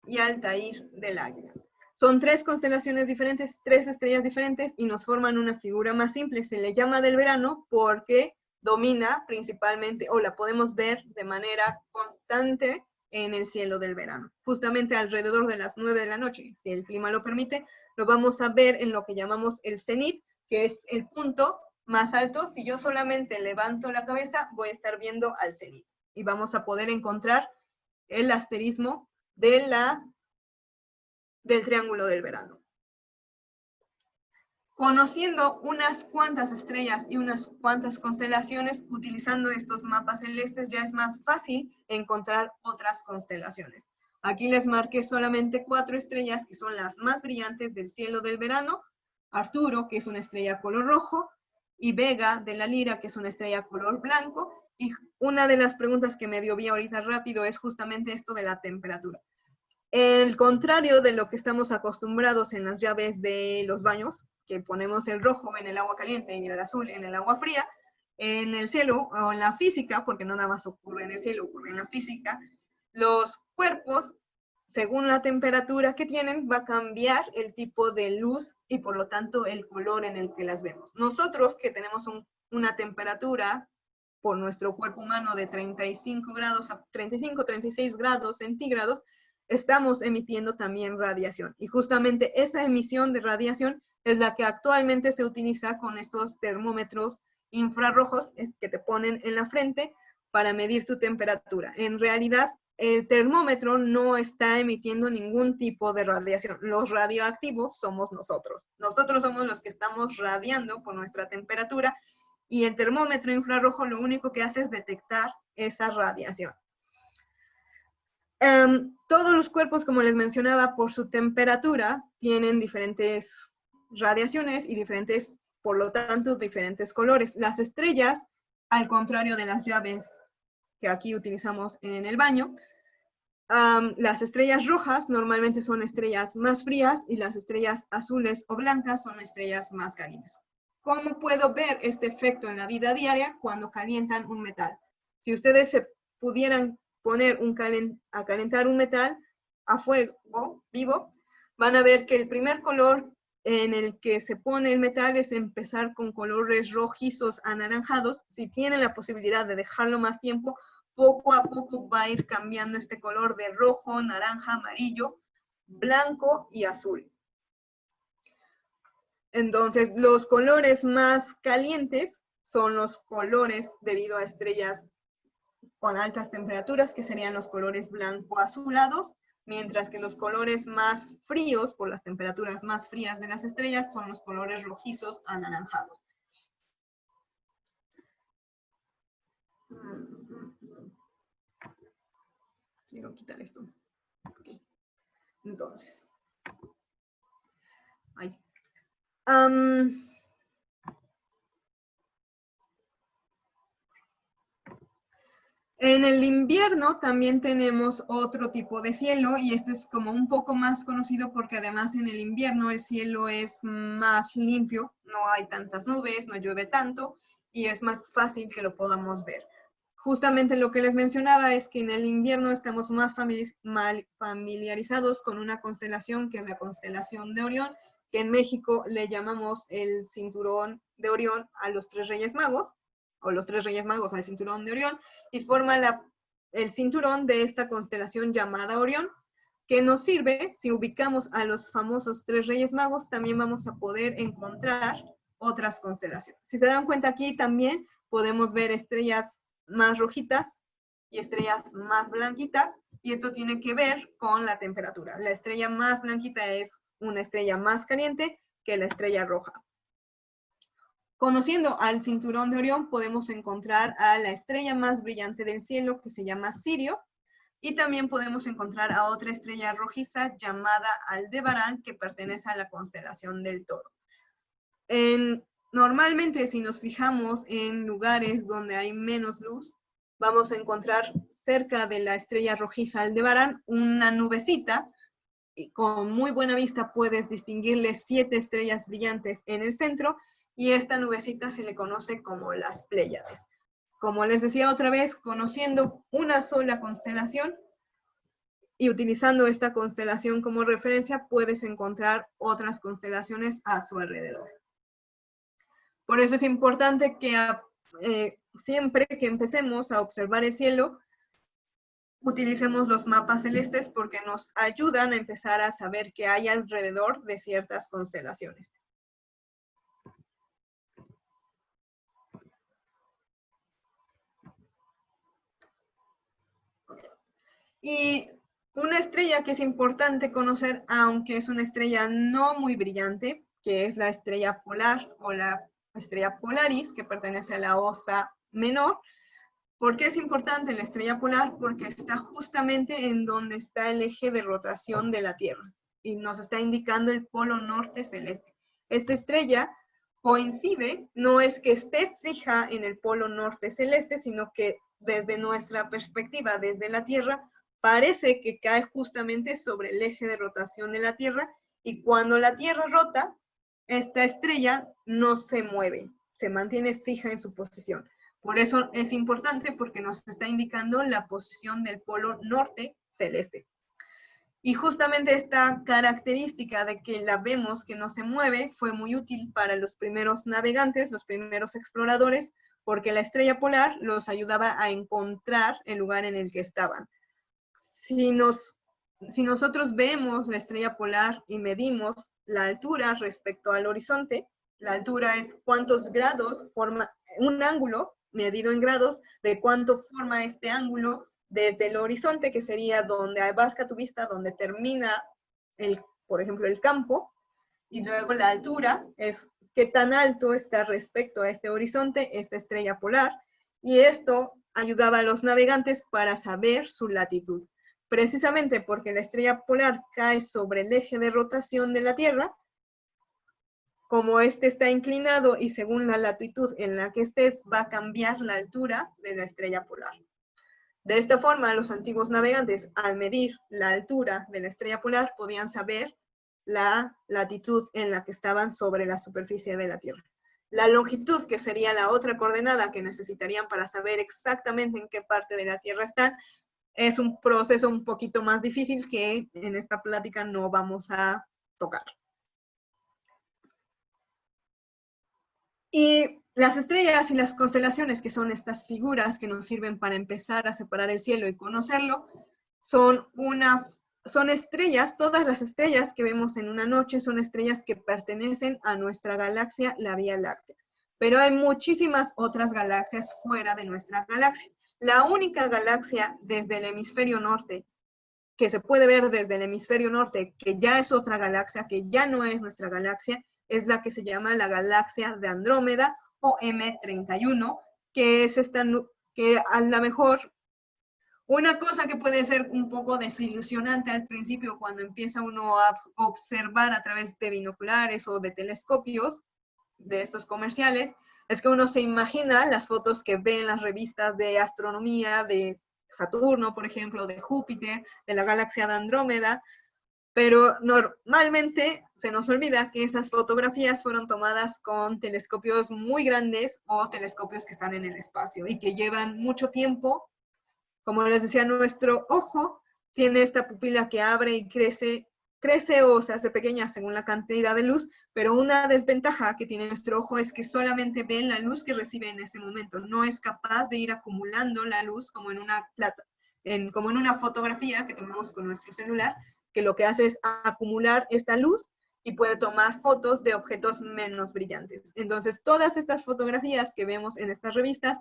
y Altair, del Águila. Son 3 constelaciones diferentes, 3 estrellas diferentes, y nos forman una figura más simple. Se le llama del verano porque domina principalmente, o la podemos ver de manera constante en el cielo del verano. Justamente alrededor de las 9 de la noche, si el clima lo permite, lo vamos a ver en lo que llamamos el cenit, que es el punto más alto. Si yo solamente levanto la cabeza, voy a estar viendo al cenit. Y vamos a poder encontrar el asterismo del triángulo del verano. Conociendo unas cuantas estrellas y unas cuantas constelaciones, utilizando estos mapas celestes ya es más fácil encontrar otras constelaciones. Aquí les marqué solamente 4 estrellas que son las más brillantes del cielo del verano: Arturo, que es una estrella color rojo, y Vega de la Lira, que es una estrella color blanco. Y una de las preguntas que medio vi ahorita rápido es justamente esto de la temperatura. El contrario de lo que estamos acostumbrados en las llaves de los baños, que ponemos el rojo en el agua caliente y el azul en el agua fría, en el cielo o en la física, porque no nada más ocurre en el cielo, ocurre en la física, los cuerpos, según la temperatura que tienen, va a cambiar el tipo de luz y por lo tanto el color en el que las vemos. Nosotros que tenemos una temperatura por nuestro cuerpo humano de 35 grados a 35, 36 grados centígrados, estamos emitiendo también radiación. Y justamente esa emisión de radiación es la que actualmente se utiliza con estos termómetros infrarrojos que te ponen en la frente para medir tu temperatura. En realidad, el termómetro no está emitiendo ningún tipo de radiación. Los radioactivos somos nosotros. Nosotros somos los que estamos radiando por nuestra temperatura y el termómetro infrarrojo lo único que hace es detectar esa radiación. Todos los cuerpos, como les mencionaba, por su temperatura, tienen diferentes radiaciones y diferentes, por lo tanto, diferentes colores. Las estrellas, al contrario de las llaves que aquí utilizamos en el baño, las estrellas rojas normalmente son estrellas más frías y las estrellas azules o blancas son estrellas más calientes. ¿Cómo puedo ver este efecto en la vida diaria cuando calientan un metal? Si ustedes se pudieran poner a calentar un metal a fuego vivo, van a ver que el primer color en el que se pone el metal es empezar con colores rojizos anaranjados. Si tienen la posibilidad de dejarlo más tiempo, poco a poco va a ir cambiando este color de rojo, naranja, amarillo, blanco y azul. Entonces, los colores más calientes son los colores debido a estrellas con altas temperaturas, que serían los colores blanco-azulados, mientras que los colores más fríos, por las temperaturas más frías de las estrellas, son los colores rojizos anaranjados. Quiero quitar esto. Okay. Entonces. Ay. En el invierno también tenemos otro tipo de cielo y este es como un poco más conocido porque además en el invierno el cielo es más limpio, no hay tantas nubes, no llueve tanto y es más fácil que lo podamos ver. Justamente lo que les mencionaba es que en el invierno estamos más familiarizados con una constelación que es la constelación de Orión, que en México le llamamos el cinturón de Orión a los 3 Reyes Magos, o los 3 Reyes Magos al cinturón de Orión, y forma el cinturón de esta constelación llamada Orión, que nos sirve, si ubicamos a los famosos 3 Reyes Magos, también vamos a poder encontrar otras constelaciones. Si se dan cuenta aquí también podemos ver estrellas más rojitas y estrellas más blanquitas, y esto tiene que ver con la temperatura. La estrella más blanquita es una estrella más caliente que la estrella roja. Conociendo al cinturón de Orión, podemos encontrar a la estrella más brillante del cielo, que se llama Sirio, y también podemos encontrar a otra estrella rojiza llamada Aldebarán, que pertenece a la constelación del Toro. Normalmente, si nos fijamos en lugares donde hay menos luz, vamos a encontrar cerca de la estrella rojiza Aldebarán una nubecita, y con muy buena vista puedes distinguirle 7 estrellas brillantes en el centro, y esta nubecita se le conoce como las Pléyades. Como les decía otra vez, conociendo una sola constelación y utilizando esta constelación como referencia, puedes encontrar otras constelaciones a su alrededor. Por eso es importante que siempre que empecemos a observar el cielo, utilicemos los mapas celestes porque nos ayudan a empezar a saber qué hay alrededor de ciertas constelaciones. Y una estrella que es importante conocer, aunque es una estrella no muy brillante, que es la estrella polar o la estrella Polaris, que pertenece a la Osa Menor. ¿Por qué es importante la estrella polar? Porque está justamente en donde está el eje de rotación de la Tierra y nos está indicando el polo norte celeste. Esta estrella coincide, no es que esté fija en el polo norte celeste, sino que desde nuestra perspectiva, desde la Tierra, parece que cae justamente sobre el eje de rotación de la Tierra, y cuando la Tierra rota, esta estrella no se mueve, se mantiene fija en su posición. Por eso es importante, porque nos está indicando la posición del polo norte celeste. Y justamente esta característica de que la vemos que no se mueve fue muy útil para los primeros navegantes, los primeros exploradores, porque la estrella polar los ayudaba a encontrar el lugar en el que estaban. Si nosotros vemos la estrella polar y medimos la altura respecto al horizonte, la altura es cuántos grados forma un ángulo, medido en grados, de cuánto forma este ángulo desde el horizonte, que sería donde abarca tu vista, donde termina, por ejemplo, el campo, y luego la altura es qué tan alto está respecto a este horizonte, esta estrella polar, y esto ayudaba a los navegantes para saber su latitud. Precisamente porque la estrella polar cae sobre el eje de rotación de la Tierra, como este está inclinado y según la latitud en la que estés, va a cambiar la altura de la estrella polar. De esta forma, los antiguos navegantes, al medir la altura de la estrella polar, podían saber la latitud en la que estaban sobre la superficie de la Tierra. La longitud, que sería la otra coordenada que necesitarían para saber exactamente en qué parte de la Tierra están, es un proceso un poquito más difícil que en esta plática no vamos a tocar. Y las estrellas y las constelaciones, que son estas figuras que nos sirven para empezar a separar el cielo y conocerlo, son estrellas, todas las estrellas que vemos en una noche son estrellas que pertenecen a nuestra galaxia, la Vía Láctea. Pero hay muchísimas otras galaxias fuera de nuestra galaxia. La única galaxia desde el hemisferio norte, que se puede ver desde el hemisferio norte, que ya es otra galaxia, que ya no es nuestra galaxia, es la que se llama la galaxia de Andrómeda o M31, que es esta, que a lo mejor una cosa que puede ser un poco desilusionante al principio cuando empieza uno a observar a través de binoculares o de telescopios de estos comerciales, es que uno se imagina las fotos que ve en las revistas de astronomía de Saturno, por ejemplo, de Júpiter, de la galaxia de Andrómeda, pero normalmente se nos olvida que esas fotografías fueron tomadas con telescopios muy grandes o telescopios que están en el espacio y que llevan mucho tiempo. Como les decía, nuestro ojo tiene esta pupila que abre y crece o se hace pequeña según la cantidad de luz, pero una desventaja que tiene nuestro ojo es que solamente ve la luz que recibe en ese momento. No es capaz de ir acumulando la luz como en una fotografía que tomamos con nuestro celular, que lo que hace es acumular esta luz y puede tomar fotos de objetos menos brillantes. Entonces, todas estas fotografías que vemos en estas revistas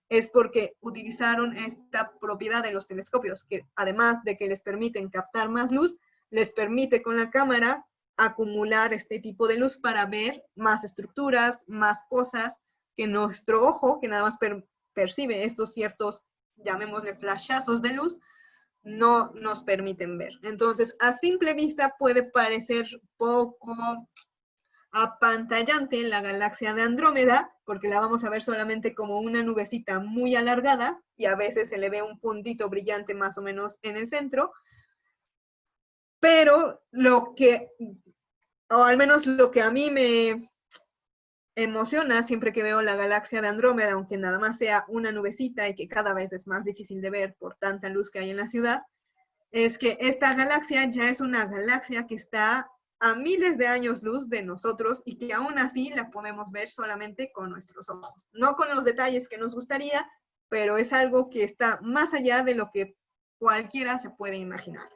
es porque utilizaron esta propiedad de los telescopios, que además de que les permiten captar más luz, les permite con la cámara acumular este tipo de luz para ver más estructuras, más cosas que nuestro ojo, que nada más percibe estos ciertos, llamémosle flashazos de luz, no nos permiten ver. Entonces, a simple vista puede parecer poco apantallante la galaxia de Andrómeda, porque la vamos a ver solamente como una nubecita muy alargada y a veces se le ve un puntito brillante más o menos en el centro, pero o al menos lo que a mí me emociona siempre que veo la galaxia de Andrómeda, aunque nada más sea una nubecita y que cada vez es más difícil de ver por tanta luz que hay en la ciudad, es que esta galaxia ya es una galaxia que está a miles de años luz de nosotros y que aún así la podemos ver solamente con nuestros ojos. No con los detalles que nos gustaría, pero es algo que está más allá de lo que cualquiera se puede imaginar.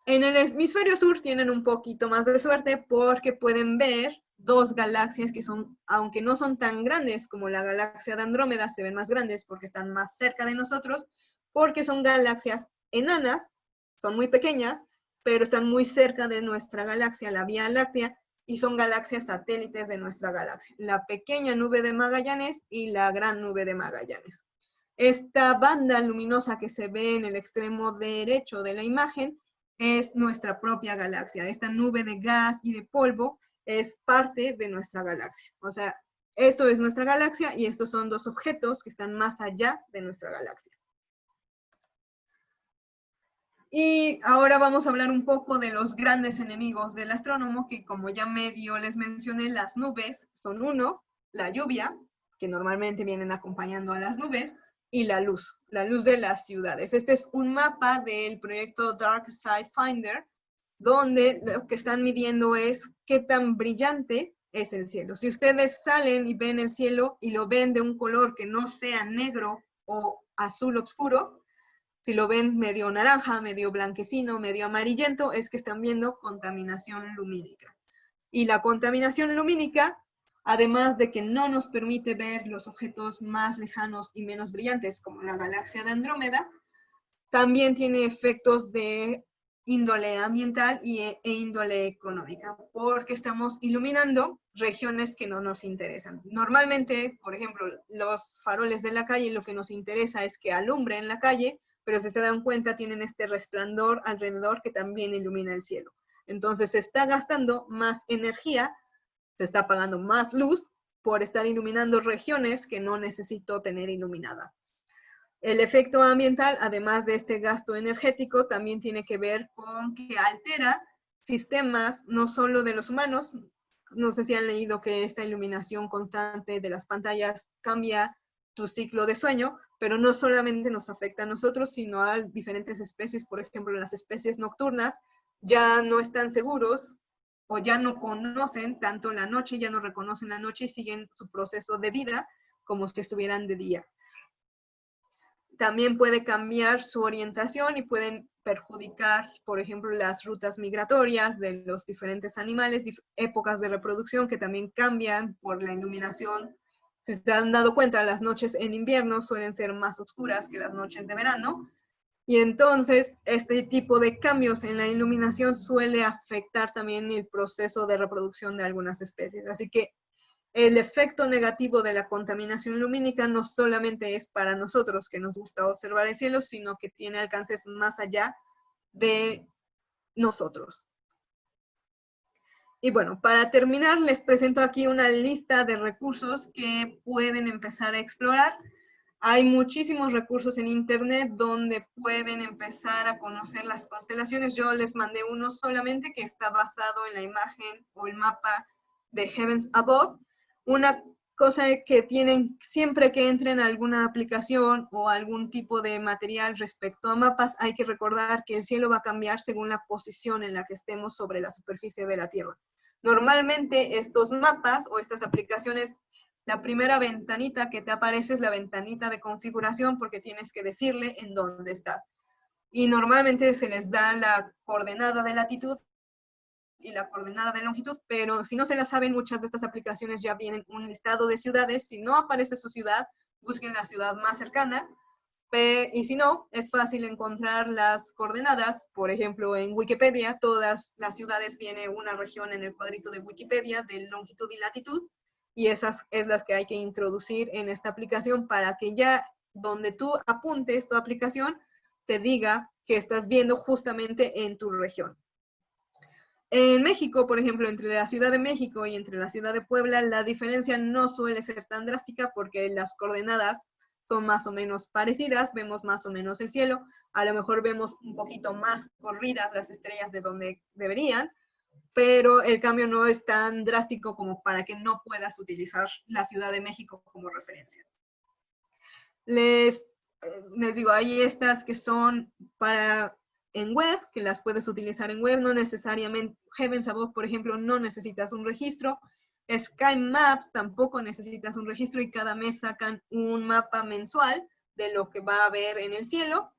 En el hemisferio sur tienen un poquito más de suerte porque pueden ver dos galaxias que son, aunque no son tan grandes como la galaxia de Andrómeda, se ven más grandes porque están más cerca de nosotros, porque son galaxias enanas, son muy pequeñas, pero están muy cerca de nuestra galaxia, la Vía Láctea, y son galaxias satélites de nuestra galaxia, la pequeña nube de Magallanes y la gran nube de Magallanes. Esta banda luminosa que se ve en el extremo derecho de la imagen es nuestra propia galaxia. Esta nube de gas y de polvo es parte de nuestra galaxia. O sea, esto es nuestra galaxia y estos son dos objetos que están más allá de nuestra galaxia. Y ahora vamos a hablar un poco de los grandes enemigos del astrónomo, que como ya medio les mencioné, las nubes son uno, la lluvia, que normalmente vienen acompañando a las nubes, y la luz de las ciudades. Este es un mapa del proyecto Dark Side Finder, donde lo que están midiendo es qué tan brillante es el cielo. Si ustedes salen y ven el cielo y lo ven de un color que no sea negro o azul oscuro, si lo ven medio naranja, medio blanquecino, medio amarillento, es que están viendo contaminación lumínica. Y la contaminación lumínica, además de que no nos permite ver los objetos más lejanos y menos brillantes, como la galaxia de Andrómeda, también tiene efectos de índole ambiental e índole económica, porque estamos iluminando regiones que no nos interesan. Normalmente, por ejemplo, los faroles de la calle, lo que nos interesa es que alumbre en la calle, pero si se dan cuenta tienen este resplandor alrededor que también ilumina el cielo. Entonces se está gastando más energía, se está pagando más luz por estar iluminando regiones que no necesito tener iluminada. El efecto ambiental, además de este gasto energético, también tiene que ver con que altera sistemas no solo de los humanos. No sé si han leído que esta iluminación constante de las pantallas cambia tu ciclo de sueño, pero no solamente nos afecta a nosotros, sino a diferentes especies. Por ejemplo, las especies nocturnas ya no están seguros o ya no conocen tanto la noche, ya no reconocen la noche y siguen su proceso de vida como si estuvieran de día. También puede cambiar su orientación y pueden perjudicar, por ejemplo, las rutas migratorias de los diferentes animales, épocas de reproducción que también cambian por la iluminación. Si se han dado cuenta, las noches en invierno suelen ser más oscuras que las noches de verano. Y entonces, este tipo de cambios en la iluminación suele afectar también el proceso de reproducción de algunas especies. Así que el efecto negativo de la contaminación lumínica no solamente es para nosotros que nos gusta observar el cielo, sino que tiene alcances más allá de nosotros. Y bueno, para terminar, les presento aquí una lista de recursos que pueden empezar a explorar. Hay muchísimos recursos en internet donde pueden empezar a conocer las constelaciones. Yo les mandé uno solamente que está basado en la imagen o el mapa de Heavens Above. Una cosa que tienen siempre que entren a alguna aplicación o algún tipo de material respecto a mapas, hay que recordar que el cielo va a cambiar según la posición en la que estemos sobre la superficie de la Tierra. Normalmente estos mapas o estas aplicaciones, la primera ventanita que te aparece es la ventanita de configuración porque tienes que decirle en dónde estás. Y normalmente se les da la coordenada de latitud y la coordenada de longitud, pero si no se la saben, muchas de estas aplicaciones ya vienen un listado de ciudades. Si no aparece su ciudad, busquen la ciudad más cercana. Y si no, es fácil encontrar las coordenadas. Por ejemplo, en Wikipedia, todas las ciudades viene una región en el cuadrito de Wikipedia de longitud y latitud, y esas es las que hay que introducir en esta aplicación para que ya donde tú apuntes tu aplicación, te diga que estás viendo justamente en tu región. En México, por ejemplo, entre la Ciudad de México y entre la Ciudad de Puebla, la diferencia no suele ser tan drástica porque las coordenadas son más o menos parecidas, vemos más o menos el cielo, a lo mejor vemos un poquito más corridas las estrellas de donde deberían, pero el cambio no es tan drástico como para que no puedas utilizar la Ciudad de México como referencia. Les digo, hay estas que son para en web, que las puedes utilizar en web, no necesariamente, Heavens Above, por ejemplo, no necesitas un registro. Sky Maps tampoco necesitas un registro y cada mes sacan un mapa mensual de lo que va a haber en el cielo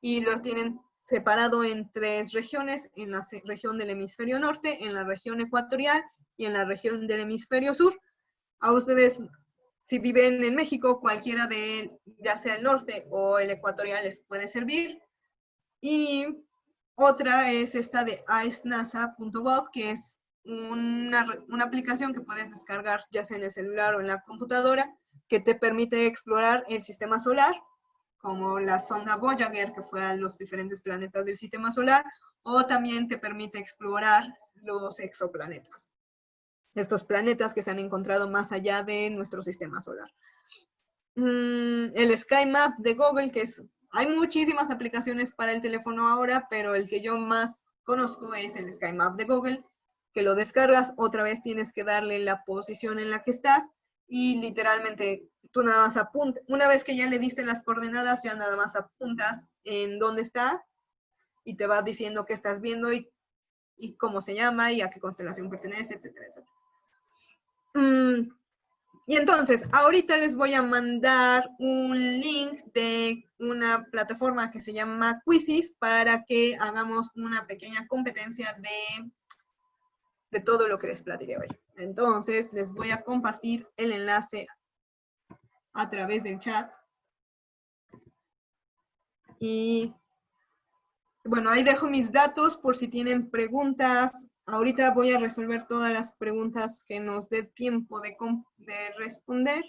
y lo tienen separado en 3 regiones, en la región del hemisferio norte, en la región ecuatorial y en la región del hemisferio sur. A ustedes, si viven en México, cualquiera de, ya sea el norte o el ecuatorial, les puede servir. Y otra es esta de icenasa.gov, que es una aplicación que puedes descargar ya sea en el celular o en la computadora que te permite explorar el sistema solar, como la sonda Voyager, que fue a los diferentes planetas del sistema solar, o también te permite explorar los exoplanetas, estos planetas que se han encontrado más allá de nuestro sistema solar. El Sky Map de Google, hay muchísimas aplicaciones para el teléfono ahora, pero el que yo más conozco es el Sky Map de Google, que lo descargas, otra vez tienes que darle la posición en la que estás y literalmente tú nada más apuntas, una vez que ya le diste las coordenadas, ya nada más apuntas en dónde está y te va diciendo qué estás viendo y cómo se llama y a qué constelación pertenece, etcétera, etcétera. Y entonces, ahorita les voy a mandar un link de una plataforma que se llama Quizzes para que hagamos una pequeña competencia de todo lo que les platiqué hoy. Entonces, les voy a compartir el enlace a través del chat. Y bueno, ahí dejo mis datos por si tienen preguntas. Ahorita voy a resolver todas las preguntas que nos dé tiempo de responder.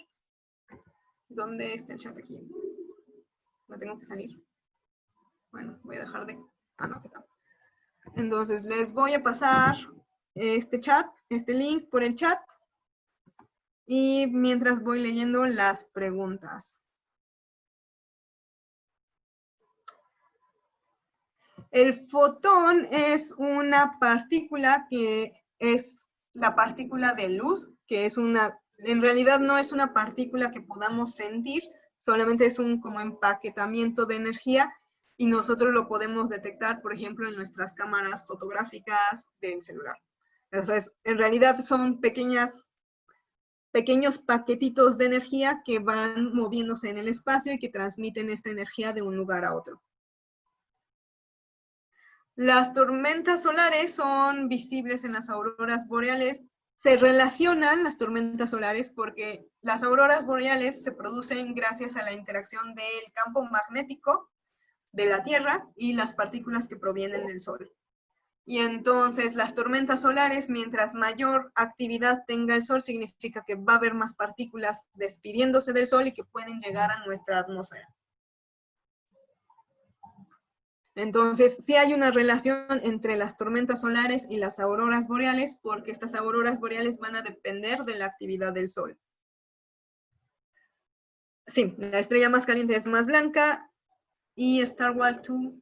¿Dónde está el chat aquí? ¿No tengo que salir? Bueno, voy a dejar de... Ah, no, aquí está. Entonces, les voy a pasar este chat, este link por el chat. Y mientras voy leyendo las preguntas. El fotón es una partícula que es la partícula de luz, que es en realidad no es una partícula que podamos sentir, solamente es un como empaquetamiento de energía y nosotros lo podemos detectar, por ejemplo, en nuestras cámaras fotográficas del celular. Entonces, en realidad son pequeños paquetitos de energía que van moviéndose en el espacio y que transmiten esta energía de un lugar a otro. Las tormentas solares son visibles en las auroras boreales. Se relacionan las tormentas solares porque las auroras boreales se producen gracias a la interacción del campo magnético de la Tierra y las partículas que provienen del Sol. Y entonces las tormentas solares, mientras mayor actividad tenga el Sol, significa que va a haber más partículas despidiéndose del Sol y que pueden llegar a nuestra atmósfera. Entonces, sí hay una relación entre las tormentas solares y las auroras boreales, porque estas auroras boreales van a depender de la actividad del Sol. Sí, la estrella más caliente es más blanca y Star Walk 2.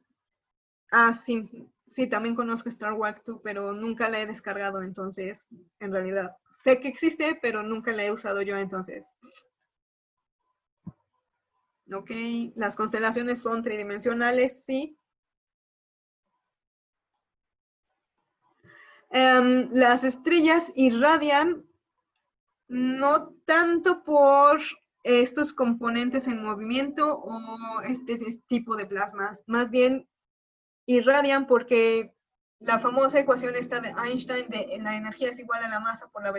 Ah, sí, también conozco Star Walk 2, pero nunca la he descargado, entonces, en realidad, sé que existe, pero nunca la he usado yo, entonces. Ok, las constelaciones son tridimensionales, sí. Las estrellas irradian no tanto por estos componentes en movimiento o este tipo de plasmas, más bien irradian porque la famosa ecuación esta de Einstein de la energía es igual a la masa por la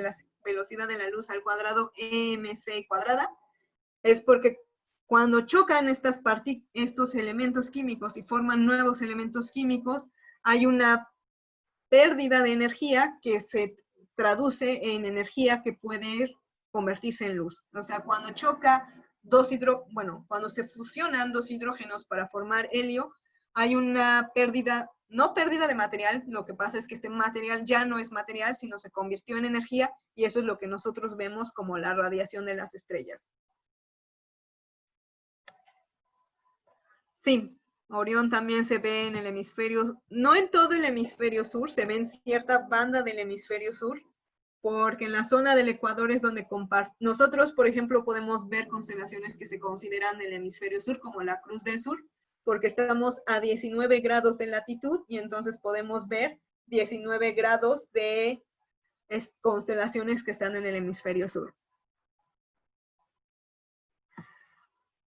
velocidad de la luz al cuadrado mc cuadrada, es porque cuando chocan estos elementos químicos y forman nuevos elementos químicos, hay una pérdida de energía que se traduce en energía que puede convertirse en luz. O sea, cuando choca cuando se fusionan dos hidrógenos para formar helio, hay una pérdida, no pérdida de material, lo que pasa es que este material ya no es material, sino se convirtió en energía, y eso es lo que nosotros vemos como la radiación de las estrellas. Sí, Orión también se ve en el hemisferio, no en todo el hemisferio sur, se ve en cierta banda del hemisferio sur, porque en la zona del Ecuador es donde nosotros, por ejemplo, podemos ver constelaciones que se consideran del hemisferio sur, como la Cruz del Sur, porque estamos a 19 grados de latitud y entonces podemos ver 19 grados de constelaciones que están en el hemisferio sur.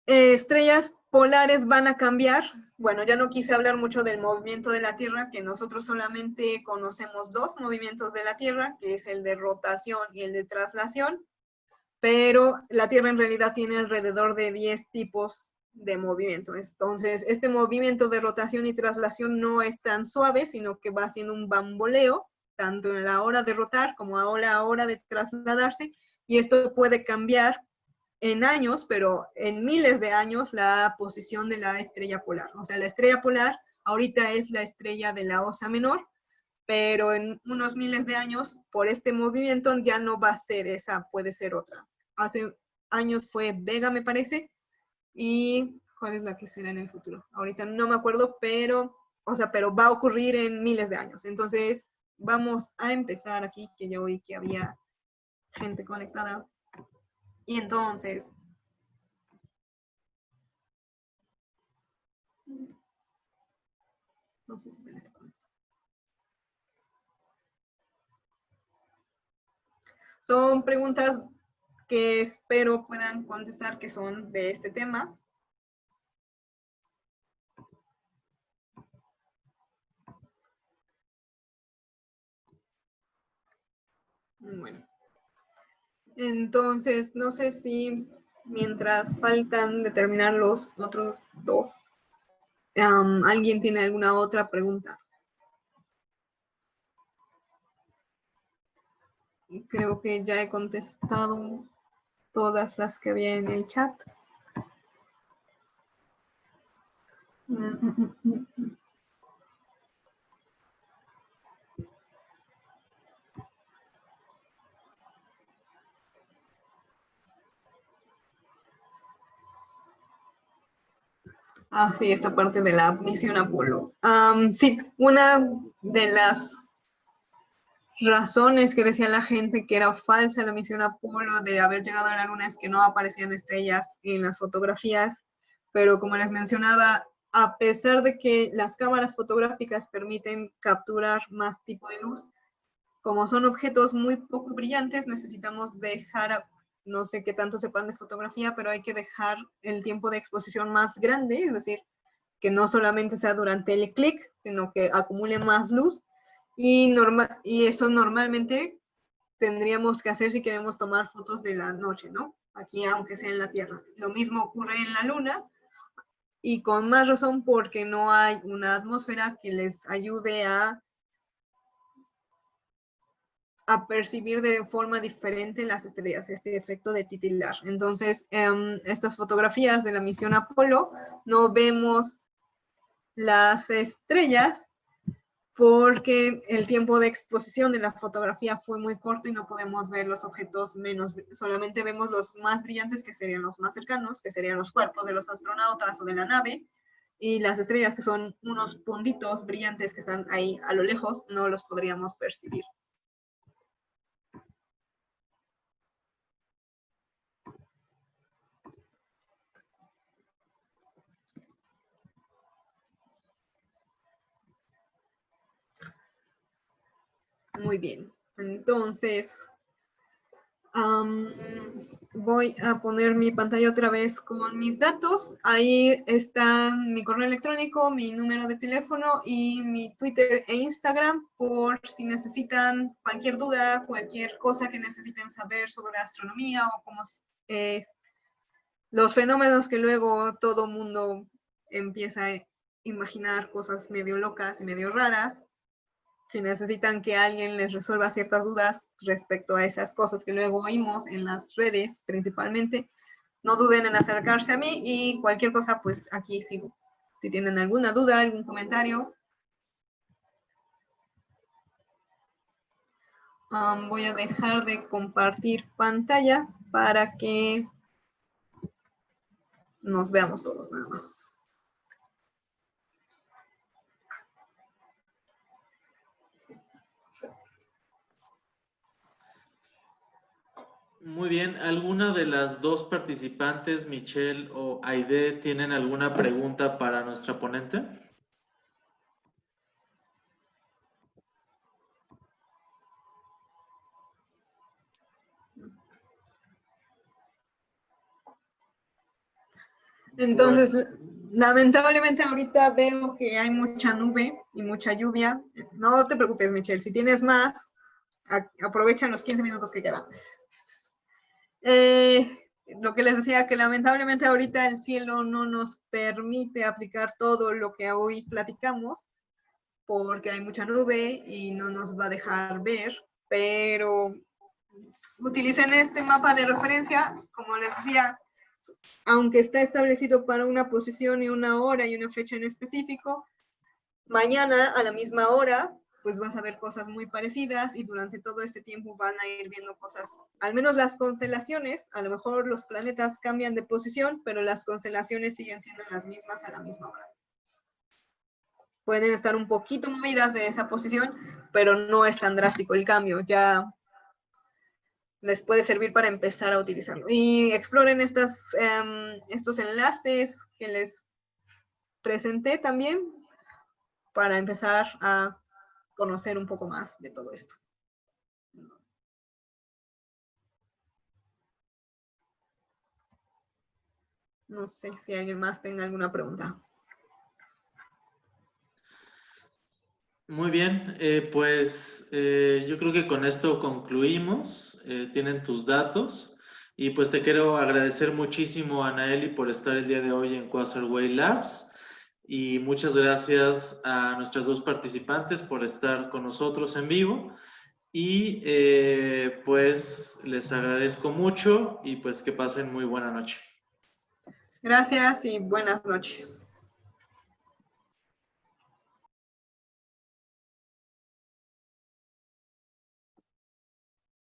Estrellas polares van a cambiar. Bueno, ya no quise hablar mucho del movimiento de la Tierra, que nosotros solamente conocemos dos movimientos de la Tierra, que es el de rotación y el de traslación, pero la Tierra en realidad tiene alrededor de 10 tipos de movimiento. Entonces, este movimiento de rotación y traslación no es tan suave, sino que va haciendo un bamboleo, tanto en la hora de rotar como a la hora de trasladarse, y esto puede cambiar en años, pero en miles de años, la posición de la estrella polar. O sea, la estrella polar ahorita es la estrella de la Osa Menor, pero en unos miles de años, por este movimiento, ya no va a ser esa, puede ser otra. Hace años fue Vega, me parece, y ¿cuál es la que será en el futuro? Ahorita no me acuerdo, pero, o sea, pero va a ocurrir en miles de años. Entonces, vamos a empezar aquí, que ya oí que había gente conectada. Y entonces, no sé si me está conectando. Son preguntas que espero puedan contestar, que son de este tema. Bueno, entonces no sé si mientras faltan determinar los otros dos, ¿alguien tiene alguna otra pregunta? Creo que ya he contestado todas las que había en el chat. Ah, sí, esta parte de la misión Apolo. Sí, una de las razones que decía la gente que era falsa la misión Apolo de haber llegado a la Luna es que no aparecían estrellas en las fotografías, pero como les mencionaba, a pesar de que las cámaras fotográficas permiten capturar más tipo de luz, como son objetos muy poco brillantes, necesitamos dejar, no sé qué tanto sepan de fotografía, pero hay que dejar el tiempo de exposición más grande, es decir, que no solamente sea durante el clic, sino que acumule más luz. Y eso normalmente tendríamos que hacer si queremos tomar fotos de la noche, ¿no? Aquí, aunque sea en la Tierra. Lo mismo ocurre en la Luna, y con más razón porque no hay una atmósfera que les ayude a percibir de forma diferente las estrellas, este efecto de titilar. Entonces, estas fotografías de la misión Apolo, no vemos las estrellas porque el tiempo de exposición de la fotografía fue muy corto y no podemos ver los objetos menos, solamente vemos los más brillantes, que serían los más cercanos, que serían los cuerpos de los astronautas o de la nave, y las estrellas, que son unos puntitos brillantes que están ahí a lo lejos, no los podríamos percibir. Muy bien, entonces voy a poner mi pantalla otra vez con mis datos. Ahí están mi correo electrónico, mi número de teléfono y mi Twitter e Instagram, por si necesitan cualquier duda, cualquier cosa que necesiten saber sobre astronomía o cómo los fenómenos que luego todo mundo empieza a imaginar, cosas medio locas y medio raras. Si necesitan que alguien les resuelva ciertas dudas respecto a esas cosas que luego oímos en las redes principalmente, no duden en acercarse a mí, y cualquier cosa, pues aquí sigo. Si tienen alguna duda, algún comentario. Voy a dejar de compartir pantalla para que nos veamos todos nada más. Muy bien, ¿alguna de las dos participantes, Michelle o Aide, tienen alguna pregunta para nuestra ponente? Entonces, lamentablemente ahorita veo que hay mucha nube y mucha lluvia. No te preocupes, Michelle, si tienes más, aprovechan los 15 minutos que quedan. Lo que les decía, que lamentablemente ahorita el cielo no nos permite aplicar todo lo que hoy platicamos, porque hay mucha nube y no nos va a dejar ver, pero utilicen este mapa de referencia, como les decía, aunque está establecido para una posición y una hora y una fecha en específico, mañana a la misma hora pues vas a ver cosas muy parecidas y durante todo este tiempo van a ir viendo cosas, al menos las constelaciones, a lo mejor los planetas cambian de posición, pero las constelaciones siguen siendo las mismas a la misma hora. Pueden estar un poquito movidas de esa posición, pero no es tan drástico el cambio, ya les puede servir para empezar a utilizarlo. Y exploren estos enlaces que les presenté también para empezar a conocer un poco más de todo esto. No sé si alguien más tenga alguna pregunta. Muy bien, yo creo que con esto concluimos. Tienen tus datos y pues te quiero agradecer muchísimo, Anaeli, por estar el día de hoy en Quasarway Labs y muchas gracias a nuestras dos participantes por estar con nosotros en vivo y pues les agradezco mucho y pues que pasen muy buena noche. Gracias y buenas noches.